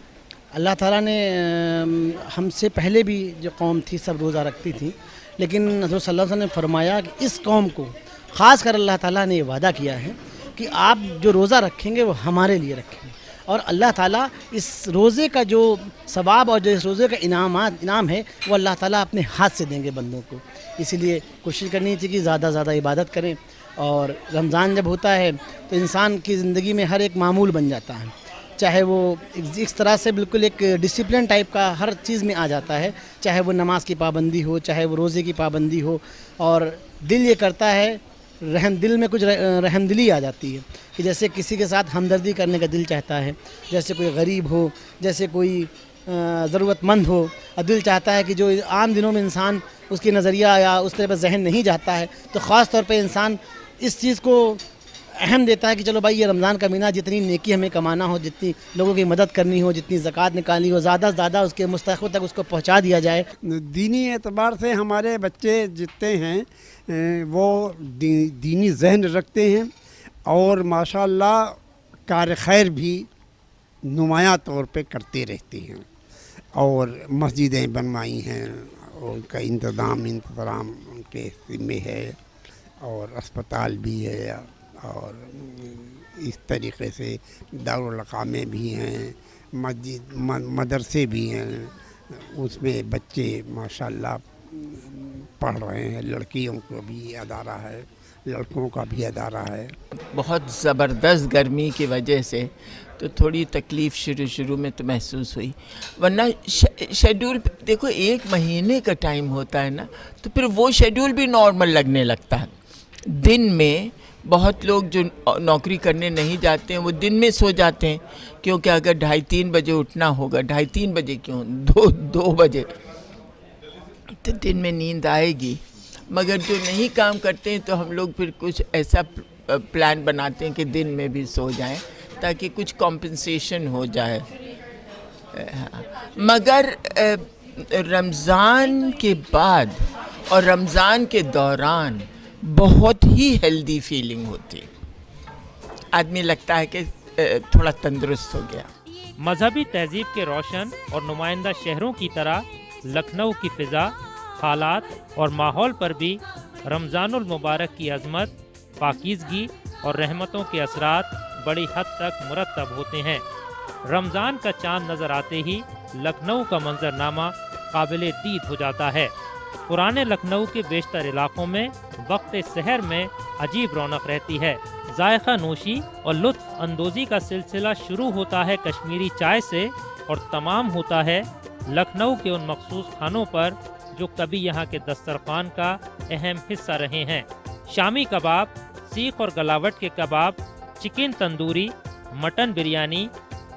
अल्लाह ताला ने हमसे पहले भी जो कौम थी सब रोज़ा रखती थी, लेकिन हज़रत सल्लल्लाहु अलैहि वसल्लम ने फरमाया कि इस कौम को ख़ास कर अल्लाह ताला ने ये वादा किया है कि आप जो रोज़ा रखेंगे वो हमारे लिए रखेंगे, और अल्लाह ताला इस रोज़े का जो सवाब और जो इस रोज़े का इनाम है वो अल्लाह ताला अपने हाथ से देंगे बंदों को। इसीलिए कोशिश करनी चाहिए कि ज़्यादा से ज़्यादा इबादत करें, और रमज़ान जब होता है तो इंसान की ज़िंदगी में हर एक मामूल बन जाता है, चाहे वो इस तरह से बिल्कुल एक डिसिप्लिन टाइप का हर चीज़ में आ जाता है, चाहे वो नमाज की पाबंदी हो, चाहे वो रोज़े की पाबंदी हो, और दिल ये करता है दिल में कुछ रहमदिली आ जाती है कि जैसे किसी के साथ हमदर्दी करने का दिल चाहता है, जैसे कोई गरीब हो, जैसे कोई ज़रूरतमंद हो, और दिल चाहता है कि जो आम दिनों में इंसान उसकी नज़रिया या उस तरह पर जहन नहीं जाता है, तो ख़ास तौर पे इंसान इस चीज़ को अहम देता है कि चलो भाई ये रमज़ान का महीना, जितनी नेकी हमें कमाना हो, जितनी लोगों की मदद करनी हो, जितनी ज़कात निकालनी हो, ज़्यादा से ज़्यादा उसके मुस्तक़बिल तक उसको पहुँचा दिया जाए। दीनी एतबार से हमारे बच्चे जितने हैं वो दीनी जहन रखते हैं, और माशाअल्लाह कार खैर भी नुमाया तौर पे करते रहते हैं, और मस्जिदें बनवाई हैं, उनका इंतज़ाम उनके ज़िम्मे है, और अस्पताल भी है, और इस तरीक़े से दारुल अक़ामे भी हैं, मस्जिद मदरसे भी हैं, उसमें बच्चे माशाअल्लाह पढ़ रहे हैं। लड़कियों को भी अदारा है, लड़कों का भी अदारा है। बहुत ज़बरदस्त गर्मी की वजह से तो थोड़ी तकलीफ़ शुरू में तो महसूस हुई, वरना शेड्यूल देखो 1 महीने का टाइम होता है ना, तो फिर वो शेड्यूल भी नॉर्मल लगने लगता है। दिन में बहुत लोग जो नौकरी करने नहीं जाते हैं वो दिन में सो जाते हैं, क्योंकि अगर 2:30-3 बजे उठना होगा, 2:30-3 बजे क्यों, 2 बजे, तो दिन में नींद आएगी। मगर जो नहीं काम करते हैं तो हम लोग फिर कुछ ऐसा प्लान बनाते हैं कि दिन में भी सो जाएं ताकि कुछ कॉम्पनसेशन हो जाए। मगर रमज़ान के बाद और रमज़ान के दौरान बहुत ही हेल्दी फीलिंग होती है, आदमी लगता है कि थोड़ा तंदुरुस्त हो गया। मजहबी तहजीब के रोशन और नुमाइंदा शहरों की तरह लखनऊ की फ़िज़ा, हालात और माहौल पर भी रमज़ानुल मुबारक की अज़मत, पाकीज़गी और रहमतों के असरात बड़ी हद तक मुरतब होते हैं। रमज़ान का चाँद नज़र आते ही लखनऊ का मंजरनामा काबिल दीद हो जाता है। पुराने लखनऊ के बेशतर इलाकों में वक्त सहर में अजीब रौनक रहती है। जायका नोशी और लुत्फ़ अंदोज़ी का सिलसिला शुरू होता है कश्मीरी चाय से और तमाम होता है लखनऊ के उन मखसूस खानों पर जो कभी यहाँ के दस्तरखान का अहम हिस्सा रहे हैं। शामी कबाब, सीख और गलावट के कबाब, चिकन तंदूरी, मटन बिरयानी,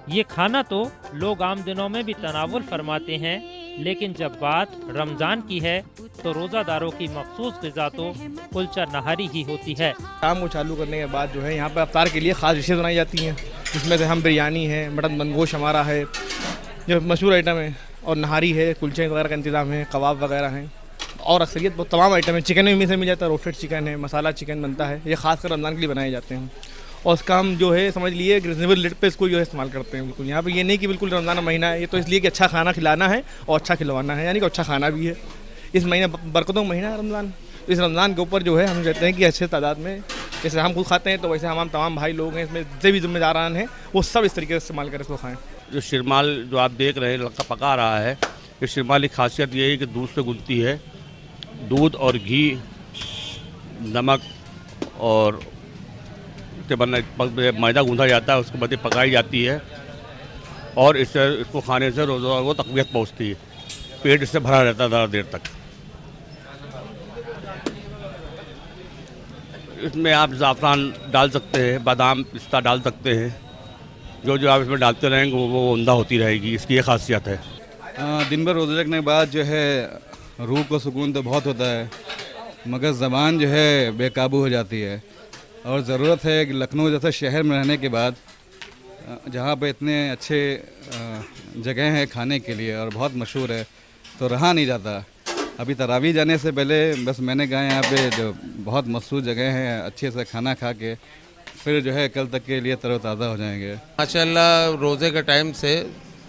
ये खाना तो लोग आम दिनों में भी तनावुल फरमाते हैं, लेकिन जब बात रमज़ान की है तो रोज़ादारों की मखसूस ग़िज़ा तो कुलचा नहारी ही होती है। शाम को चालू करने के बाद जो है यहाँ पर अफ्तार के लिए ख़ास डिशेज़ बनाई जाती हैं, जिसमें से हम बिरयानी है, मटन बनगोश हमारा है जो मशहूर आइटम है, और नहारी है, कुलचे वगैरह का इंतज़ाम है, कबाब वगैरह हैं, और अक्सरियत बहुत तमाम आइटम है। चिकन में से मिल जाता है, रोस्टेड चिकन है, मसाला चिकन बनता है, ये ख़ास कर रमज़ान के लिए बनाए जाते हैं। और उसका हम जो है समझ लिए रिजनेबल रेट पे इसको जो है इस्तेमाल करते हैं। बिल्कुल यहाँ पे ये नहीं कि बिल्कुल रमज़ान महीना है, ये तो इसलिए कि अच्छा खाना खिलाना है और अच्छा खिलवाना है, यानी कि अच्छा खाना भी है। इस महीने बरकतों का महीना है रमज़ान, इस रमज़ान के ऊपर जो है हम कहते हैं कि अच्छे तादाद में, जैसे हम खुद खाते हैं तो वैसे हम तमाम भाई लोग हैं इसमें जितने भी ज़िम्मेदारान हैं वो सब इस तरीके से इस्तेमाल करें, इसको खाएँ। जो शिरमाल जो आप देख रहे हैं लड़का पका रहा है, इस शिरमाल की खासियत ये है कि दूध से गुनती है। दूध और घी, नमक और मैदा गूंधा जाता है, उसके बाद ये पकाई जाती है और इसको खाने से रोज़ा वो तक़वियत पहुँचती है, पेट इससे भरा रहता है ज़्यादा देर तक। इसमें आप ज़ाफ़रान डाल सकते हैं, बादाम पिस्ता डाल सकते हैं, जो आप इसमें डालते रहेंगे वो उम्दा होती रहेगी, इसकी ये खासियत है। दिन भर रोज़े रखने के बाद जो है रूह को सुकून तो बहुत होता है, मगर ज़बान जो है बेकाबू हो जाती है। और ज़रूरत है कि लखनऊ जैसे शहर में रहने के बाद, जहाँ पे इतने अच्छे जगह हैं खाने के लिए और बहुत मशहूर है, तो रहा नहीं जाता। अभी तरावी जाने से पहले बस मैंने कहा यहाँ पे जो बहुत मशहूर जगह हैं, अच्छे से खाना खा के फिर जो है कल तक के लिए तरोताज़ा हो जाएंगे। माशाल्लाह रोज़े के टाइम से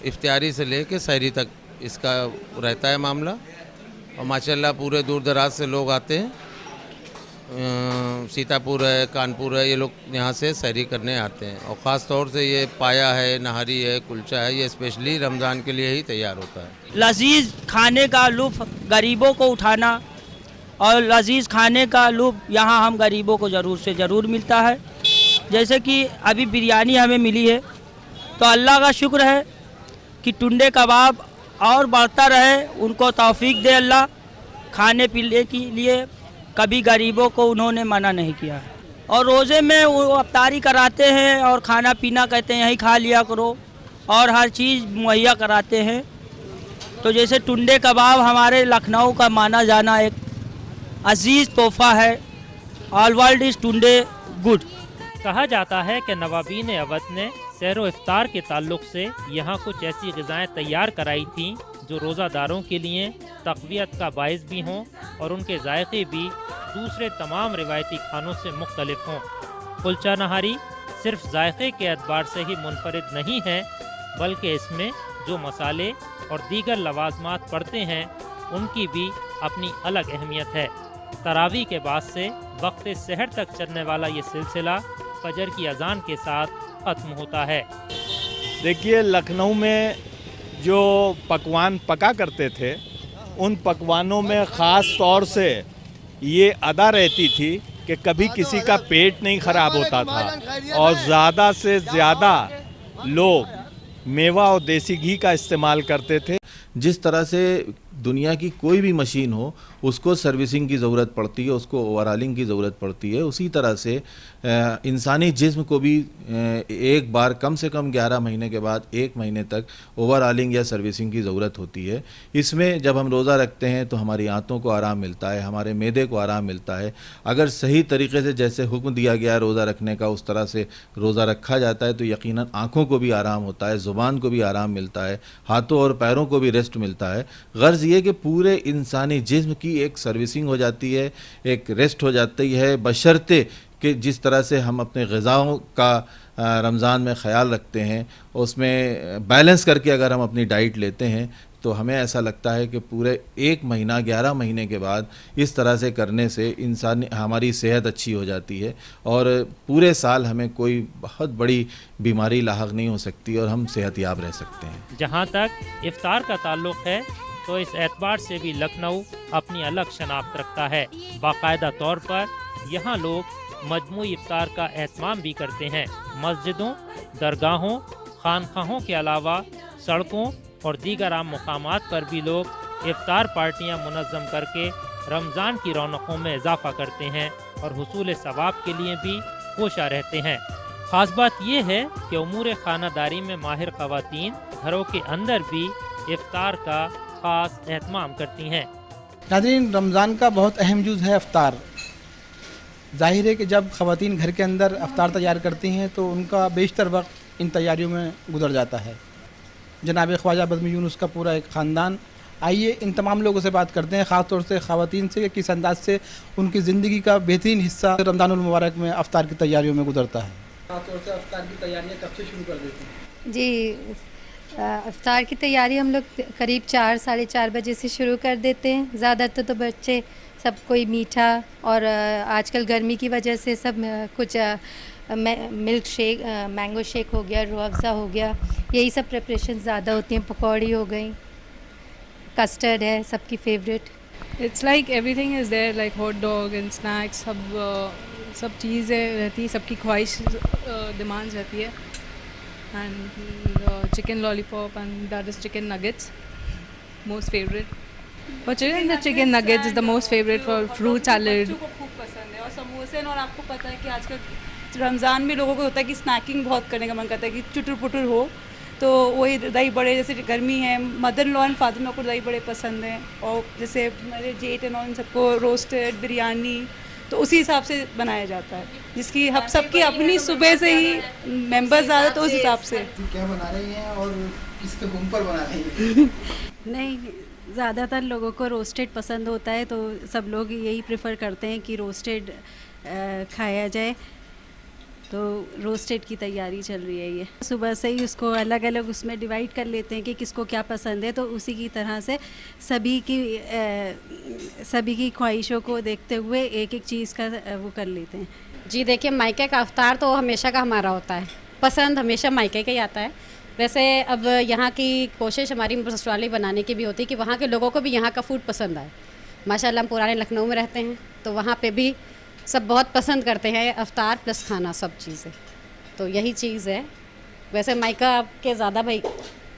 इफ्तियारी से लेके सहरी तक इसका रहता है मामला, और माशाल्लाह पूरे दूर दराज से लोग आते हैं। सीतापुर है, कानपुर है, ये लोग यहाँ से सहरी करने आते हैं। और ख़ास तौर से ये पाया है, नहारी है, कुलचा है, ये स्पेशली रमज़ान के लिए ही तैयार होता है। लजीज खाने का लुत्फ़ गरीबों को उठाना और लजीज खाने का लुत्फ़ यहाँ हम गरीबों को ज़रूर से ज़रूर मिलता है। जैसे कि अभी बिरयानी हमें मिली है, तो अल्लाह का शुक्र है कि टुंडे कबाब और बढ़ता रहे, उनको तौफीक दे अल्लाह। खाने पीने के लिए कभी गरीबों को उन्होंने मना नहीं किया है। और रोज़े में वो अफ्तारी कराते हैं और खाना पीना कहते हैं यहीं खा लिया करो, और हर चीज़ मुहैया कराते हैं। तो जैसे टुंडे कबाब हमारे लखनऊ का माना जाना एक अजीज़ तोहफ़ा है। ऑल वर्ल्ड इज़ टुंडे गुड। कहा जाता है कि नवाबीन अवध ने सहरो इफ्तार के ताल्लुक से यहाँ कुछ ऐसी ग़िज़ाएँ तैयार कराई थीं जो रोज़ादारों के लिए तक़वियत का बाइस भी हों और उनके जायके भी दूसरे तमाम रिवायती खानों से मुख्तलिफ हों। कुलचा नहारी सिर्फ जायके के एतबार से ही मुनफरिद नहीं है, बल्कि इसमें जो मसाले और दीगर लवाजमात पड़ते हैं उनकी भी अपनी अलग अहमियत है। तरावी के बाद से वक्त सहर तक चलने वाला ये सिलसिला फजर की अजान के साथ ख़त्म होता है। देखिए, लखनऊ में जो पकवान पका करते थे, उन पकवानों में ख़ास तौर से ये अदा रहती थी कि कभी किसी का पेट नहीं ख़राब होता था और ज़्यादा से ज़्यादा लोग मेवा और देसी घी का इस्तेमाल करते थे। जिस तरह से दुनिया की कोई भी मशीन हो उसको सर्विसिंग की ज़रूरत पड़ती है, उसको ओवरहालिंग की ज़रूरत पड़ती है। उसी तरह से इंसानी जिस्म को भी एक बार कम से कम 11 महीने के बाद 1 महीने तक ओवरहालिंग या सर्विसिंग की ज़रूरत होती है। इसमें जब हम रोज़ा रखते हैं तो हमारी आंतों को आराम मिलता है, हमारे मैदे को आराम मिलता है। अगर सही तरीके से जैसे हुक्म दिया गया है रोज़ा रखने का उस तरह से रोज़ा रखा जाता है तो यकीनन आँखों को भी आराम होता है, ज़ुबान को भी आराम मिलता है, हाथों और पैरों को भी रेस्ट मिलता है। गर्ज़ ये कि पूरे इंसानी जिस्म की एक सर्विसिंग हो जाती है, एक रेस्ट हो जाती है, बशर्ते कि जिस तरह से हम अपने ग़िज़ाओं का रमज़ान में ख़याल रखते हैं, उसमें बैलेंस करके अगर हम अपनी डाइट लेते हैं तो हमें ऐसा लगता है कि पूरे 1 महीना 11 महीने के बाद इस तरह से करने से इंसान हमारी सेहत अच्छी हो जाती है और पूरे साल हमें कोई बहुत बड़ी बीमारी लाहक नहीं हो सकती और हम सेहतयाब रह सकते हैं। जहाँ तक इफ्तार का ताल्लुक़ है तो इस एतबार से भी लखनऊ अपनी अलग शनाख्त रखता है। बाकायदा तौर पर यहाँ लोग मजमूई इफ्तार का एहतमाम भी करते हैं। मस्जिदों, दरगाहों, खानखाहों के अलावा सड़कों और दीगर आम मुकामात पर भी लोग इफ्तार पार्टियां मुनज़्ज़म करके रमज़ान की रौनकों में इजाफ़ा करते हैं और हुसूल सवाब के लिए भी कोशा रहते हैं। ख़ास बात यह है कि उमूर खानादारी में माहिर ख़वातीन घरों के अंदर भी इफ्तार का ख़ास एहतमाम करती हैं। नाज़रीन, रमज़ान का बहुत अहम जुज़ है इफ्तार। ज़ाहिर है कि जब ख़वातीन घर के अंदर इफ्तार तैयार करती हैं तो उनका बेशतर वक्त इन तैयारियों में गुजर जाता है। जनाब ख्वाजा बज़्म यूनुस का पूरा एक ख़ानदान, आइए इन तमाम लोगों से बात करते हैं, ख़ास तौर से ख़वातीन से, किस अंदाज से उनकी ज़िंदगी का बेहतरीन हिस्सा रमज़ानुल मुबारक में इफ्तार की तैयारियों में गुजरता है। ख़ास तौर से इफ्तार की तैयारियाँ कब से शुरू कर देते हैं? जी, इफ्तार की तैयारी हम लोग करीब 4 साढ़े 4 बजे से शुरू कर देते हैं। ज़्यादातर तो बच्चे सब कोई मीठा और आजकल गर्मी की वजह से सब कुछ मिल्क शेक, मैंगो शेक हो गया, रूह अफ़ज़ा हो गया, यही सब प्रिपरेशन ज़्यादा होती हैं। पकौड़ी हो गई, कस्टर्ड है सबकी favourite. It's like everything is there, like hot dog and snacks, सब चीज़ें रहती हैं, सबकी ख्वाहिश डिमांड्स रहती है। And chicken lollipop and that is chicken nuggets most favourite. For children, the chicken nuggets is the most favorite for fruit salad. बच्चों को खूब पसंद है और समोसे। और आपको पता है कि आजकल रमज़ान में लोगों को होता है कि स्नैकिंग बहुत करने का मन करता है कि चुटुर पुटुर हो, तो वही दही बड़े, जैसे गर्मी है, mother in law and father in law को दही बड़े पसंद हैं, और जैसे मेरे जेठ एंड ऑल सबको रोस्टेड बिरयानी, तो उसी हिसाब से बनाया जाता है, जिसकी हम सबकी अपनी सुबह से ही मेंबर्स ज़्यादा, तो उस हिसाब से। क्या बना रही हैं और किसके गुम पर बना रही हैं? नहीं, ज़्यादातर लोगों को रोस्टेड पसंद होता है, तो सब लोग यही प्रेफर करते हैं कि रोस्टेड खाया जाए, तो रोस्टेड की तैयारी चल रही है। ये सुबह से ही उसको अलग अलग उसमें डिवाइड कर लेते हैं कि किसको क्या पसंद है, तो उसी की तरह से सभी की ख्वाहिशों को देखते हुए एक एक चीज़ का वो कर लेते हैं। जी देखिए, मायके का इफ्तार तो हमेशा का हमारा होता है, पसंद हमेशा मायके का ही आता है। वैसे अब यहाँ की कोशिश हमारी ससुराली बनाने की भी होती है कि वहाँ के लोगों को भी यहाँ का फ़ूड पसंद आए। माशाल्लाह हम पुराने लखनऊ में रहते हैं, तो वहाँ पे भी सब बहुत पसंद करते हैं इफ्तार प्लस खाना, सब चीज़ें, तो यही चीज़ है। वैसे मायका के ज़्यादा भाई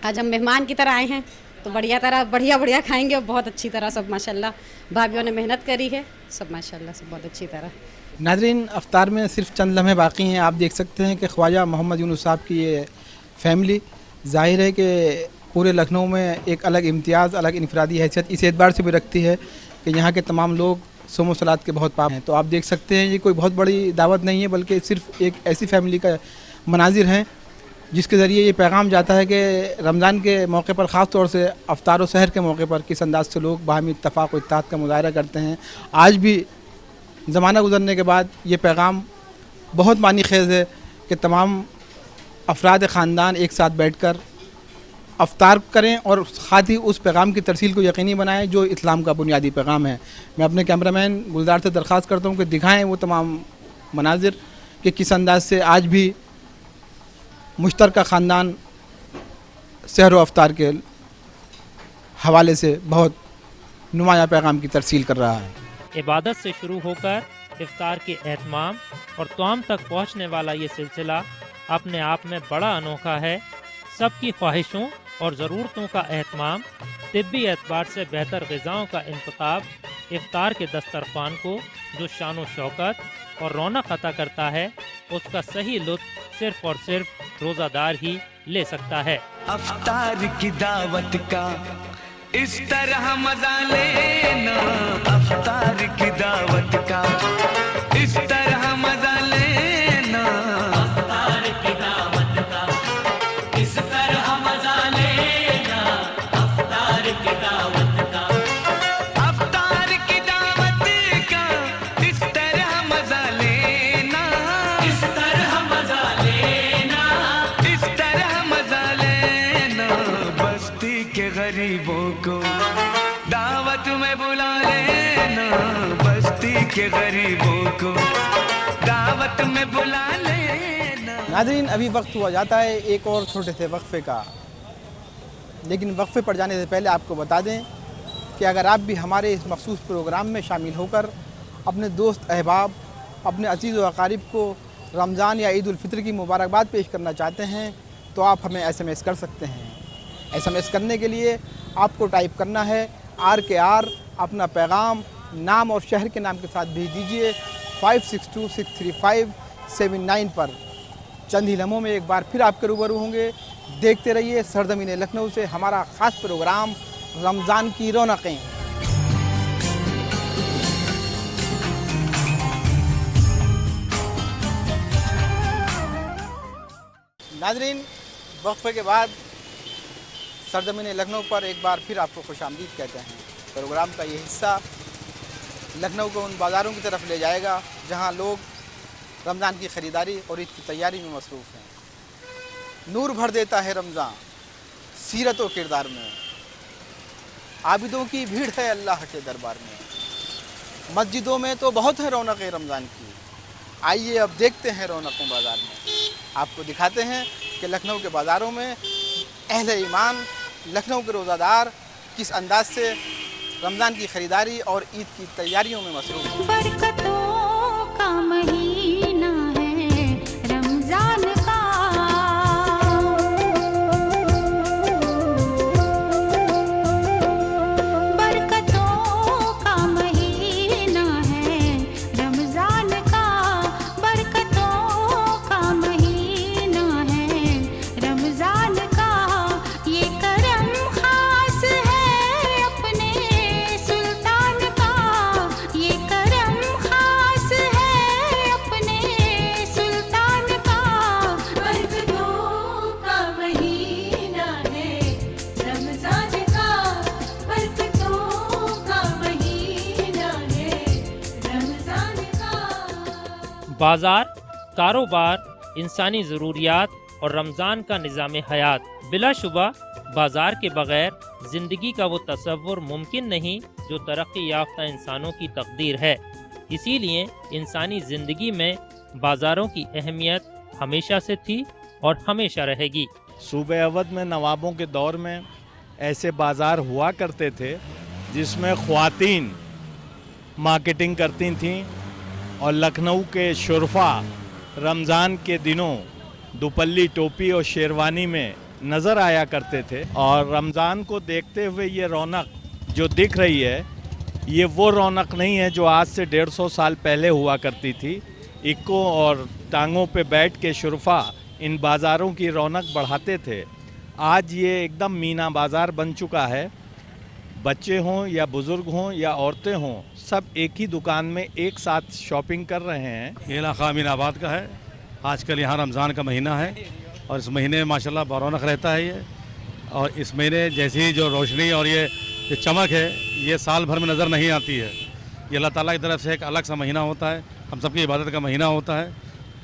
आज हम मेहमान की तरह आए हैं, तो बढ़िया खाएंगे और बहुत अच्छी तरह सब माशाल्लाह भाभीयों ने मेहनत करी है, सब माशाल्लाह सब बहुत अच्छी तरह। नाज़रीन, इफ्तार में सिर्फ चंद लम्हे बाकी हैं। आप देख सकते हैं कि ख्वाजा मोहम्मद यूनुस साहब की ये फैमिली ज़ाहिर है कि पूरे लखनऊ में एक अलग इम्तियाज़, अलग इनफरादी हैसियत इस एतबार से भी रखती है कि यहाँ के तमाम लोग सोमो सलात के बहुत पाबंद हैं। तो आप देख सकते हैं ये कोई बहुत बड़ी दावत नहीं है, बल्कि सिर्फ एक ऐसी फैमिली का मनाजिर हैं जिसके ज़रिए ये पैगाम जाता है कि रमज़ान के मौके पर ख़ास तौर से अफ्तार व सहर के मौके पर किस अंदाज से लोग बाहमी इत्तफ़ाक़ व इत्तेहाद का मुज़ाहरा करते हैं। आज भी ज़माना गुज़रने के बाद ये पैगाम बहुत मानी खेज़ है कि तमाम अफराद ख़ानदान एक साथ बैठकर अफ्तार करें और साथ ही उस पैगाम की तरसील को यकीनी बनाएं जो इस्लाम का बुनियादी पैगाम है। मैं अपने कैमरामैन गुलजार से दरख्वास्त करता हूँ कि दिखाएं वो तमाम मनाजिर कि किस अंदाज से आज भी मुश्तरका ख़ानदान सहर व अफ्तार के हवाले से बहुत नुमाया पैगाम की तरसील कर रहा है। इबादत से शुरू होकर इफ्तार के एहतमाम और तमाम तक पहुँचने वाला ये सिलसिला अपने आप में बड़ा अनोखा है। सबकी ख्वाहिशों और ज़रूरतों का एहतमाम, तिब्बी एतबार से बेहतर ग़िज़ाओं का इंतखाब इफ्तार के दस्तरखान को जो शान व शौकत और रौनक अता करता है, उसका सही लुत्फ़ सिर्फ़ और सिर्फ रोज़ादार ही ले सकता है। अफ्तार की दावत का इस तरह मजा लेना, अफ्तार की दावत का इस तरह मजा लेना, अफ्तार की दावत का इस तरह मजा लेना, अफ्तार की दावत का, अफ्तार की दावत का इस तरह मजा लेना, इस तरह मजा लेना, इस तरह मजा लेना, बस्ती के गरीबों को दावत में बुला लेना, बस्ती के गरीबों को दावत में बुला लेना। नाज़रीन, अभी वक्त हुआ जाता है एक और छोटे से वक्फे का, लेकिन वक्फे पर जाने से पहले आपको बता दें कि अगर आप भी हमारे इस मखसूस प्रोग्राम में शामिल होकर अपने दोस्त अहबाब, अपने अजीज़ व अकारिब को रमज़ान या ईद उल फितर की मुबारकबाद पेश करना चाहते हैं तो आप हमें SMS कर सकते हैं। SMS करने के लिए आपको टाइप करना है RKR, अपना पैगाम नाम और शहर के नाम के साथ भेज दीजिए 56263579 पर। चंद ही लम्हों में एक बार फिर आपके रूबरू होंगे। देखते रहिए सरजमीन लखनऊ से हमारा ख़ास प्रोग्राम रमज़ान की रौनकें। नाज़रीन, वक्फे के बाद सरजमीन लखनऊ पर एक बार फिर आपको खुशामदीद कहते हैं। प्रोग्राम का ये हिस्सा लखनऊ को उन बाज़ारों की तरफ ले जाएगा जहां लोग रमज़ान की ख़रीदारी और ईद की तैयारी में मसरूफ़ हैं। नूर भर देता है रमज़ान सीरत व किरदार में, आबिदों की भीड़ है अल्लाह के दरबार में। मस्जिदों में तो बहुत है रौनक़ें रमज़ान की, आइए अब देखते हैं रौनक़ें बाज़ार में। आपको दिखाते हैं कि लखनऊ के बाज़ारों में अहले ईमान, लखनऊ के रोज़ादार किस अंदाज से रमज़ान की ख़रीदारी और ईद की तैयारियों में मसरूफ़ हैं। बरकतों का महीना है रमज़ान का, बरकतों का महीना है रमज़ान का, बरकतों का महीना है रमज़ान का। ये करम खास है अपने सुल्तान का, ये करम खास है अपने सुल्तान का। बरकतों का महीना है रमज़ान का, बरकतों का महीना है रमज़ान का। बाज़ार, कारोबार, इंसानी ज़रूरियात और रमज़ान का निज़ाम हयात। बिलाशुबा बाज़ार के बग़ैर ज़िंदगी का वो तसव्वुर मुमकिन नहीं जो तरक्की याफ्ता इंसानों की तकदीर है। इसीलिए इंसानी ज़िंदगी में बाज़ारों की अहमियत हमेशा से थी और हमेशा रहेगी। सूबे अवध में नवाबों के दौर में ऐसे बाज़ार हुआ करते थे जिसमें ख़वातीन मार्केटिंग करती थीं और लखनऊ के शुरफा रमज़ान के दिनों दुपल्ली टोपी और शेरवानी में नज़र आया करते थे। और रमज़ान को देखते हुए ये रौनक जो दिख रही है, ये वो रौनक नहीं है जो आज से 150 साल पहले हुआ करती थी। इक्कों और टांगों पे बैठ के शुरफा इन बाज़ारों की रौनक बढ़ाते थे। आज ये एकदम मीना बाज़ार बन चुका है। बच्चे हों या बुज़ुर्ग हों या औरतें हों, सब एक ही दुकान में एक साथ शॉपिंग कर रहे हैं। ये इलाका अमीनाबाद का है। आजकल यहाँ रमज़ान का महीना है और इस महीने में माशाल्लाह रौनक रहता है ये। और इस महीने जैसी जो रोशनी और ये चमक है, ये साल भर में नज़र नहीं आती है। ये अल्लाह ताला की तरफ से एक अलग सा महीना होता है, हम सबकी इबादत का महीना होता है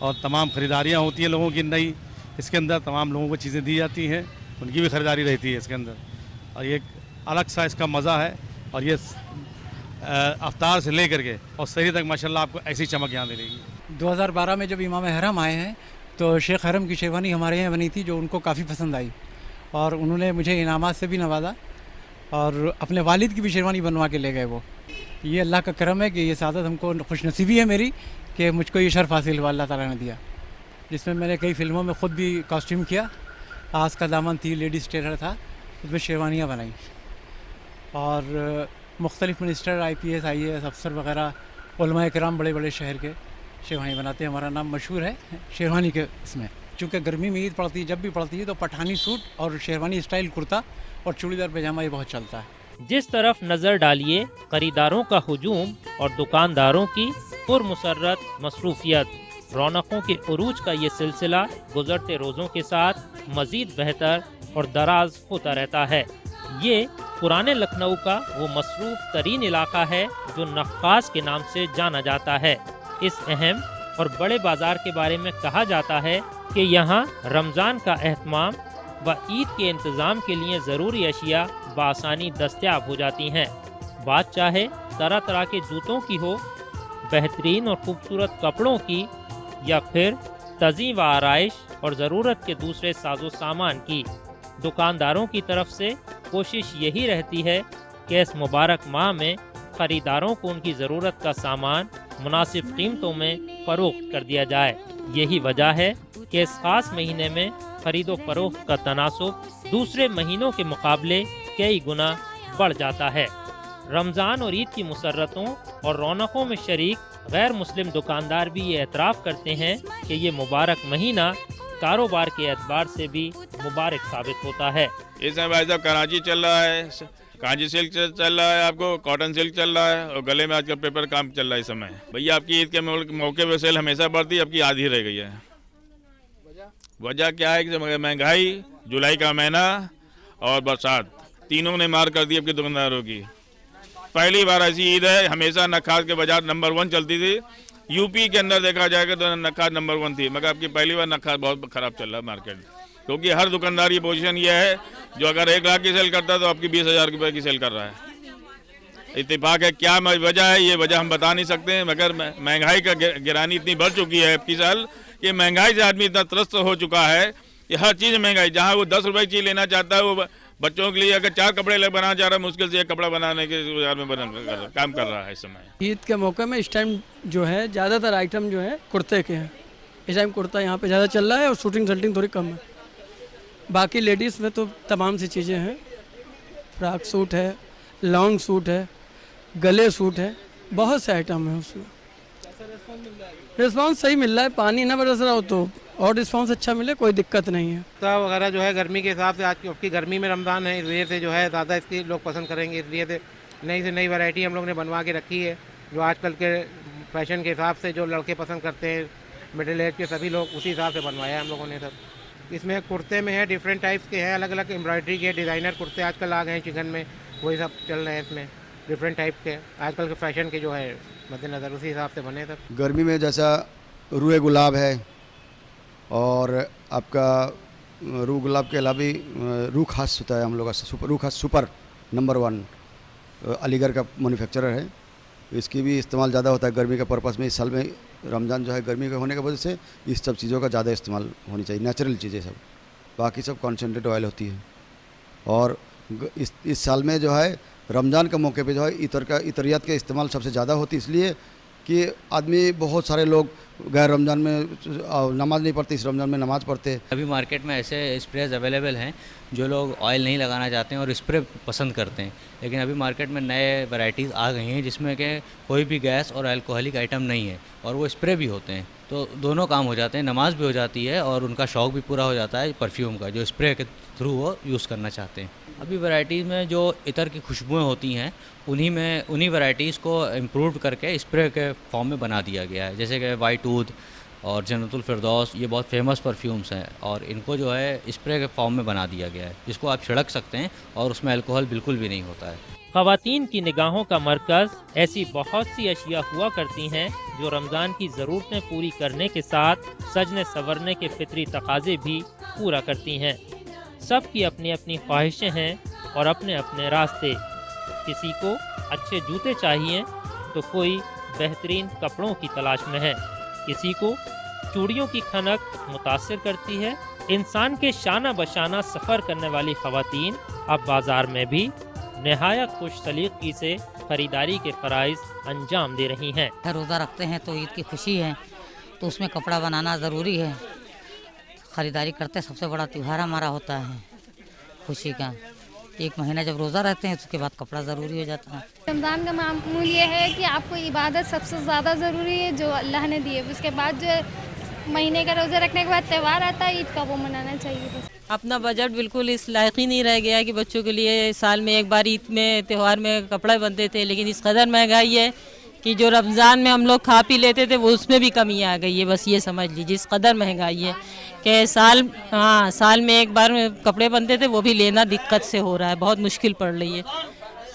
और तमाम ख़रीदारियाँ होती हैं लोगों की नई। इसके अंदर तमाम लोगों को चीज़ें दी जाती हैं, उनकी भी ख़रीदारी रहती है इसके अंदर। और ये अलग सा इसका मज़ा है। और ये अफ्तार से ले करके और सहरी तक माशाल्लाह आपको ऐसी चमक यहाँ मिलेगी। 2012 में जब इमाम हरम आए हैं तो शेख हरम की शेरवानी हमारे यहाँ बनी थी जो उनको काफ़ी पसंद आई और उन्होंने मुझे इनामात से भी नवाजा और अपने वालिद की भी शेरवानी बनवा के ले गए वो। ये अल्लाह का करम है कि ये सादत हमको खुशनसीबी है मेरी कि मुझको ये शर्फ हासिल हुआ अल्लाह ताला ने दिया, जिसमें मैंने कई फ़िल्मों में ख़ुद भी कॉस्ट्यूम किया आस का दामन थी, लेडीज़ टेलर था, उसमें शेरवानियाँ बनाई। और मुख्तलिफ मिनिस्टर, IPS IAS अफसर वगैरह, उलमा किराम बड़े बड़े शहर के शेरवानी बनाते हैं। हमारा नाम मशहूर है शेरवानी के इसमें। चूँकि गर्मी में ईद पड़ती है, जब भी पड़ती है तो पठानी सूट और शेरवानी स्टाइल कुर्ता और चूड़ीदार पैजामा ये बहुत चलता है। जिस तरफ नज़र डालिए खरीदारों का हुजूम और दुकानदारों की पुरमुसर्रत मसरूफियत, रौनकों के उरूज का ये सिलसिला गुजरते रोज़ों के साथ मज़ीद बेहतर और दराज होता रहता है। ये पुराने लखनऊ का वो मसरूफ़ तरीन इलाका है जो नक्कास के नाम से जाना जाता है। इस अहम और बड़े बाज़ार के बारे में कहा जाता है कि यहाँ रमज़ान का एहतमाम व ईद के इंतज़ाम के लिए ज़रूरी अशिया बआसानी दस्तयाब हो जाती हैं। बात चाहे तरह तरह के जूतों की हो, बेहतरीन और खूबसूरत कपड़ों की, या फिर तज़ीं व आराइश और ज़रूरत के दूसरे साजो सामान की, दुकानदारों की तरफ से कोशिश यही रहती है कि इस मुबारक माह में ख़रीदारों को उनकी ज़रूरत का सामान मुनासिब कीमतों में फ़रोख्त कर दिया जाए। यही वजह है कि इस ख़ास महीने में खरीदो फरोख्त का तनासुब दूसरे महीनों के मुकाबले कई गुना बढ़ जाता है। रमज़ान और ईद की मुसर्रतों और रौनकों में शरीक गैर मुस्लिम दुकानदार भी ये एतराफ़ करते हैं कि ये मुबारक महीना कारोबार के एतबार से भी मुबारक साबित होता है। इस समय भाई साहब कराची चल रहा है, कांजी सिल्क चल रहा है, आपको कॉटन सिल्क चल रहा है, और गले में आजकल पेपर काम चल रहा है इस समय। भैया आपकी ईद के मौके पे सेल हमेशा बढ़ती है, आपकी आधी रह गई है। वजह क्या है कि महंगाई, जुलाई का महीना और बरसात, तीनों ने मार कर दी आपकी दुकानदारों की। पहली बार ऐसी ईद है, हमेशा नक्कास के बाजार नंबर 1 चलती थी। यूपी के अंदर देखा जाएगा तो नक्कास नंबर 1 थी, मगर आपकी पहली बार नक्कास बहुत ख़राब चल रहा है मार्केट, क्योंकि हर दुकानदार की पोजीशन ये है जो अगर 1 लाख की सेल करता है तो आपकी 20,000 रुपये की सेल कर रहा है। इत्तेफाक है, क्या वजह है ये वजह हम बता नहीं सकते हैं, मगर महंगाई का गिरानी इतनी बढ़ चुकी है आपकी साल कि महंगाई से आदमी इतना त्रस्त हो चुका है कि हर चीज़ महंगाई। जहाँ वो 10 रुपये की चीज़ लेना चाहता है, वो बच्चों के लिए अगर 4 कपड़े बनाना चाह रहा है, मुश्किल से 1 कपड़ा बनाने के बाजार में काम कर रहा है इस समय। ईद के मौके में इस टाइम जो है ज़्यादातर आइटम जो है कुर्ते के हैं। इस टाइम कुर्ता यहाँ पे ज़्यादा चल रहा है और शूटिंग शल्टिंग थोड़ी कम है। बाकी लेडीज़ में तो तमाम सी चीज़ें हैं, फ्रॉक सूट है, लॉन्ग सूट है, गले सूट है, बहुत से आइटम है उसमें। रिस्पॉन्स सही मिल रहा है, पानी ना बरस रहा हो तो और रिस्पॉन्स अच्छा मिले, कोई दिक्कत नहीं है। कुर्ता वगैरह जो है गर्मी के हिसाब से, आज की गर्मी में रमज़ान है, इसलिए से जो है ज़्यादा इसकी लोग पसंद करेंगे, इसलिए से नई वैरायटी हम लोग ने बनवा के रखी है, जो आजकल के फैशन के हिसाब से जो लड़के पसंद करते हैं, मिडिल एज के सभी लोग, उसी हिसाब से बनवाया है हम लोगों ने सब। इसमें कुर्ते में है डिफरेंट टाइप्स के हैं, अलग अलग एम्ब्रॉयडरी के डिज़ाइनर कुर्ते आजकल आ गए हैं चिकन में, वही सब चल रहे हैं। इसमें डिफरेंट टाइप के आजकल के फैशन के जो है मद्देनज़र उसी हिसाब से बने सब। गर्मी में जैसा रूए गुलाब है, और आपका रूह गुलाब के अलावा रूह खास होता है हम लोग का, रूह खास सुपर नंबर 1 अलीगढ़ का मैन्युफैक्चरर है। इसकी भी इस्तेमाल ज़्यादा होता है गर्मी के पर्पस में। इस साल में रमज़ान जो है गर्मी के होने की वजह से इस सब चीज़ों का ज़्यादा इस्तेमाल होनी चाहिए, नेचुरल चीज़ें सब, बाकी सब कॉन्सेंट्रेट ऑयल होती है। और इस साल में जो है रमज़ान के मौके पे जो है इतरियत का इस्तेमाल सबसे ज़्यादा होती है, इसलिए कि आदमी बहुत सारे लोग गैर रमज़ान में नमाज़ नहीं पढ़ते, इस रमज़ान में नमाज़ पढ़ते। अभी मार्केट में ऐसे स्प्रेज अवेलेबल हैं जो लोग ऑयल नहीं लगाना चाहते हैं और स्प्रे पसंद करते हैं, लेकिन अभी मार्केट में नए वैरायटीज़ आ गई हैं जिसमें कि कोई भी गैस और अल्कोहलिक आइटम नहीं है और वो स्प्रे भी होते हैं, तो दोनों काम हो जाते हैं, नमाज भी हो जाती है और उनका शौक़ भी पूरा हो जाता है परफ्यूम का, जो स्प्रे के थ्रू वो यूज़ करना चाहते हैं। अभी वैराइटीज़ में जो इतर की खुशबुएँ होती हैं उन्हीं वैराइटीज़ को इम्प्रूव करके स्प्रे के फॉर्म में बना दिया गया है, जैसे कि वाइट ऊद और जन्नतुल फिरदौस, ये बहुत फेमस परफ्यूम्स हैं और इनको जो है स्प्रे के फॉर्म में बना दिया गया है, जिसको आप छिड़क सकते हैं और उसमें अल्कोहल बिल्कुल भी नहीं होता है। ख़वातीन की निगाहों का मरकज़ ऐसी बहुत सी अशिया हुआ करती हैं जो रमज़ान की ज़रूरतें पूरी करने के साथ सजने संवरने के फितरी तकाज़े भी पूरा करती हैं। सब की अपनी अपनी ख्वाहिशें हैं और अपने अपने रास्ते। किसी को अच्छे जूते चाहिए तो कोई बेहतरीन कपड़ों की तलाश में है, किसी को चूड़ियों की खनक मुतासिर करती है। इंसान के शाना बशाना सफ़र करने वाली ख़वातीन अब बाज़ार में भी नहायत खुश सलीक़ी से ख़रीदारी के फ़राइज़ अंजाम दे रही हैं। रोज़ा रखते हैं तो ईद की खुशी है, तो उसमें कपड़ा बनाना ज़रूरी है। ख़रीदारी करते हैं। सबसे बड़ा त्यौहार हमारा होता है खुशी का। एक महीना जब रोज़ा रहते हैं उसके बाद कपड़ा ज़रूरी हो जाता है। रमज़ान का मामूल ये है कि आपको इबादत सबसे ज़्यादा ज़रूरी है जो अल्लाह ने दी है। उसके बाद जो महीने का रोज़ा रखने के बाद त्यौहार आता है ईद का, वो मनाना चाहिए बस। अपना बजट बिल्कुल इस लायक ही नहीं रह गया है कि बच्चों के लिए साल में एक बार ईद में त्यौहार में कपड़े बनते थे, लेकिन इस कदर महंगाई है कि जो रमज़ान में हम लोग खा पी लेते थे वो उसमें भी कमी आ गई है। बस ये समझ लीजिए इस कदर महंगाई है कि साल में एक बार कपड़े बनते थे वो भी लेना दिक्कत से हो रहा है, बहुत मुश्किल पड़ रही है।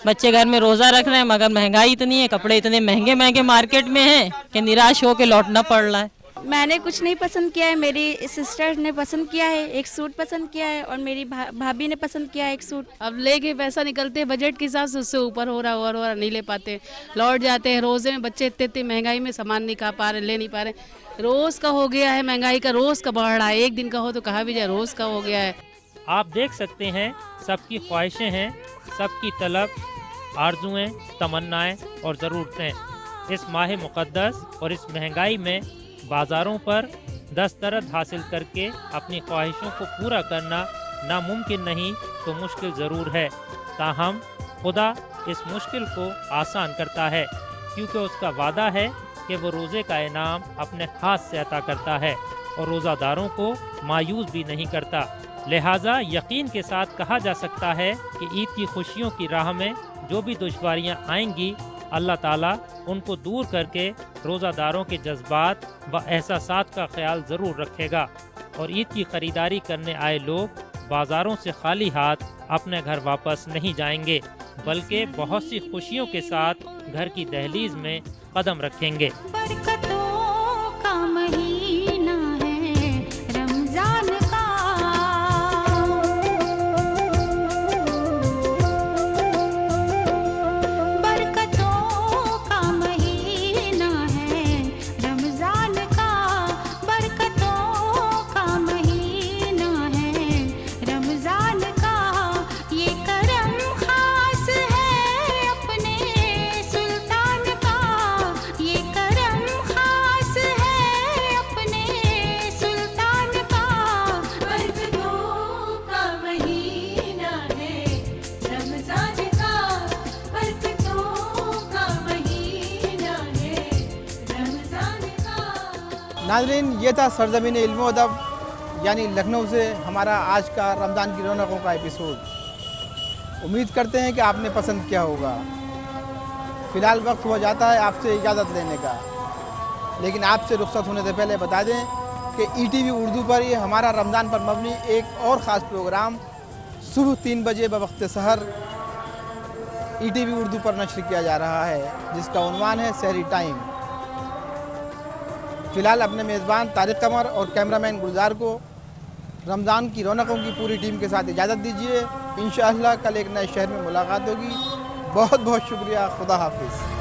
बच्चे घर में रोज़ा रख रहे हैं मगर महंगाई इतनी है, कपड़े इतने महंगे महंगे मार्केट में हैं कि निराश होकर लौटना पड़ रहा है। मैंने कुछ नहीं पसंद किया है, मेरी सिस्टर ने पसंद किया है, एक सूट पसंद किया है और मेरी भाभी ने पसंद किया है एक सूट। अब लेके पैसा निकलते हैं बजट के हिसाब से, उससे ऊपर हो रहा और नहीं ले पाते, लौट जाते हैं। रोज़े में बच्चे इतनी महंगाई में सामान नहीं खा पा रहे, ले नहीं पा रहे। रोज़ का हो गया है महंगाई का, रोज़ का बढ़ रहा है। एक दिन का हो तो कहा भी जाए, रोज़ का हो गया है। आप देख सकते हैं सबकी ख्वाहिशें हैं, सबकी तलब, आरजुएं, तमन्नाएं और ज़रूरतें इस माह मुक़द्दस और इस महंगाई में बाज़ारों पर दस्तरद हासिल करके अपनी ख्वाहिशों को पूरा करना नामुमकिन नहीं तो मुश्किल ज़रूर है। ताहम खुदा इस मुश्किल को आसान करता है क्योंकि उसका वादा है कि वो रोज़े का इनाम अपने हाथ से अता करता है और रोज़ादारों को मायूस भी नहीं करता। लिहाजा यकीन के साथ कहा जा सकता है कि ईद की खुशियों की राह में जो भी दुश्वारियाँ आएंगी अल्लाह ताला उनको दूर करके रोज़ादारों के जज्बात व एहसासात का ख्याल ज़रूर रखेगा और ईद की ख़रीदारी करने आए लोग बाज़ारों से खाली हाथ अपने घर वापस नहीं जाएंगे बल्कि बहुत सी खुशियों के साथ घर की दहलीज में कदम रखेंगे। नाज़रीन, ये था सरज़मीन इल्म अदब यानी लखनऊ से हमारा आज का रमज़ान की रौनकों का एपिसोड। उम्मीद करते हैं कि आपने पसंद किया होगा। फ़िलहाल वक्त हो जाता है आपसे इजाज़त लेने का, लेकिन आपसे रुखसत होने से पहले बता दें कि ETV उर्दू पर ये हमारा रमज़ान पर मबनी एक और ख़ास प्रोग्राम सुबह 3 बजे बवक्त सहर ETV उर्दू पर नश्र किया जा रहा है, जिसका उन्वान है सहरी टाइम। फ़िलहाल अपने मेज़बान तारिक कमर और कैमरामैन गुलजार को रमज़ान की रौनकों की पूरी टीम के साथ इजाज़त दीजिए। इंशाअल्लाह कल एक नए शहर में मुलाकात होगी। बहुत बहुत शुक्रिया। खुदा हाफिज़।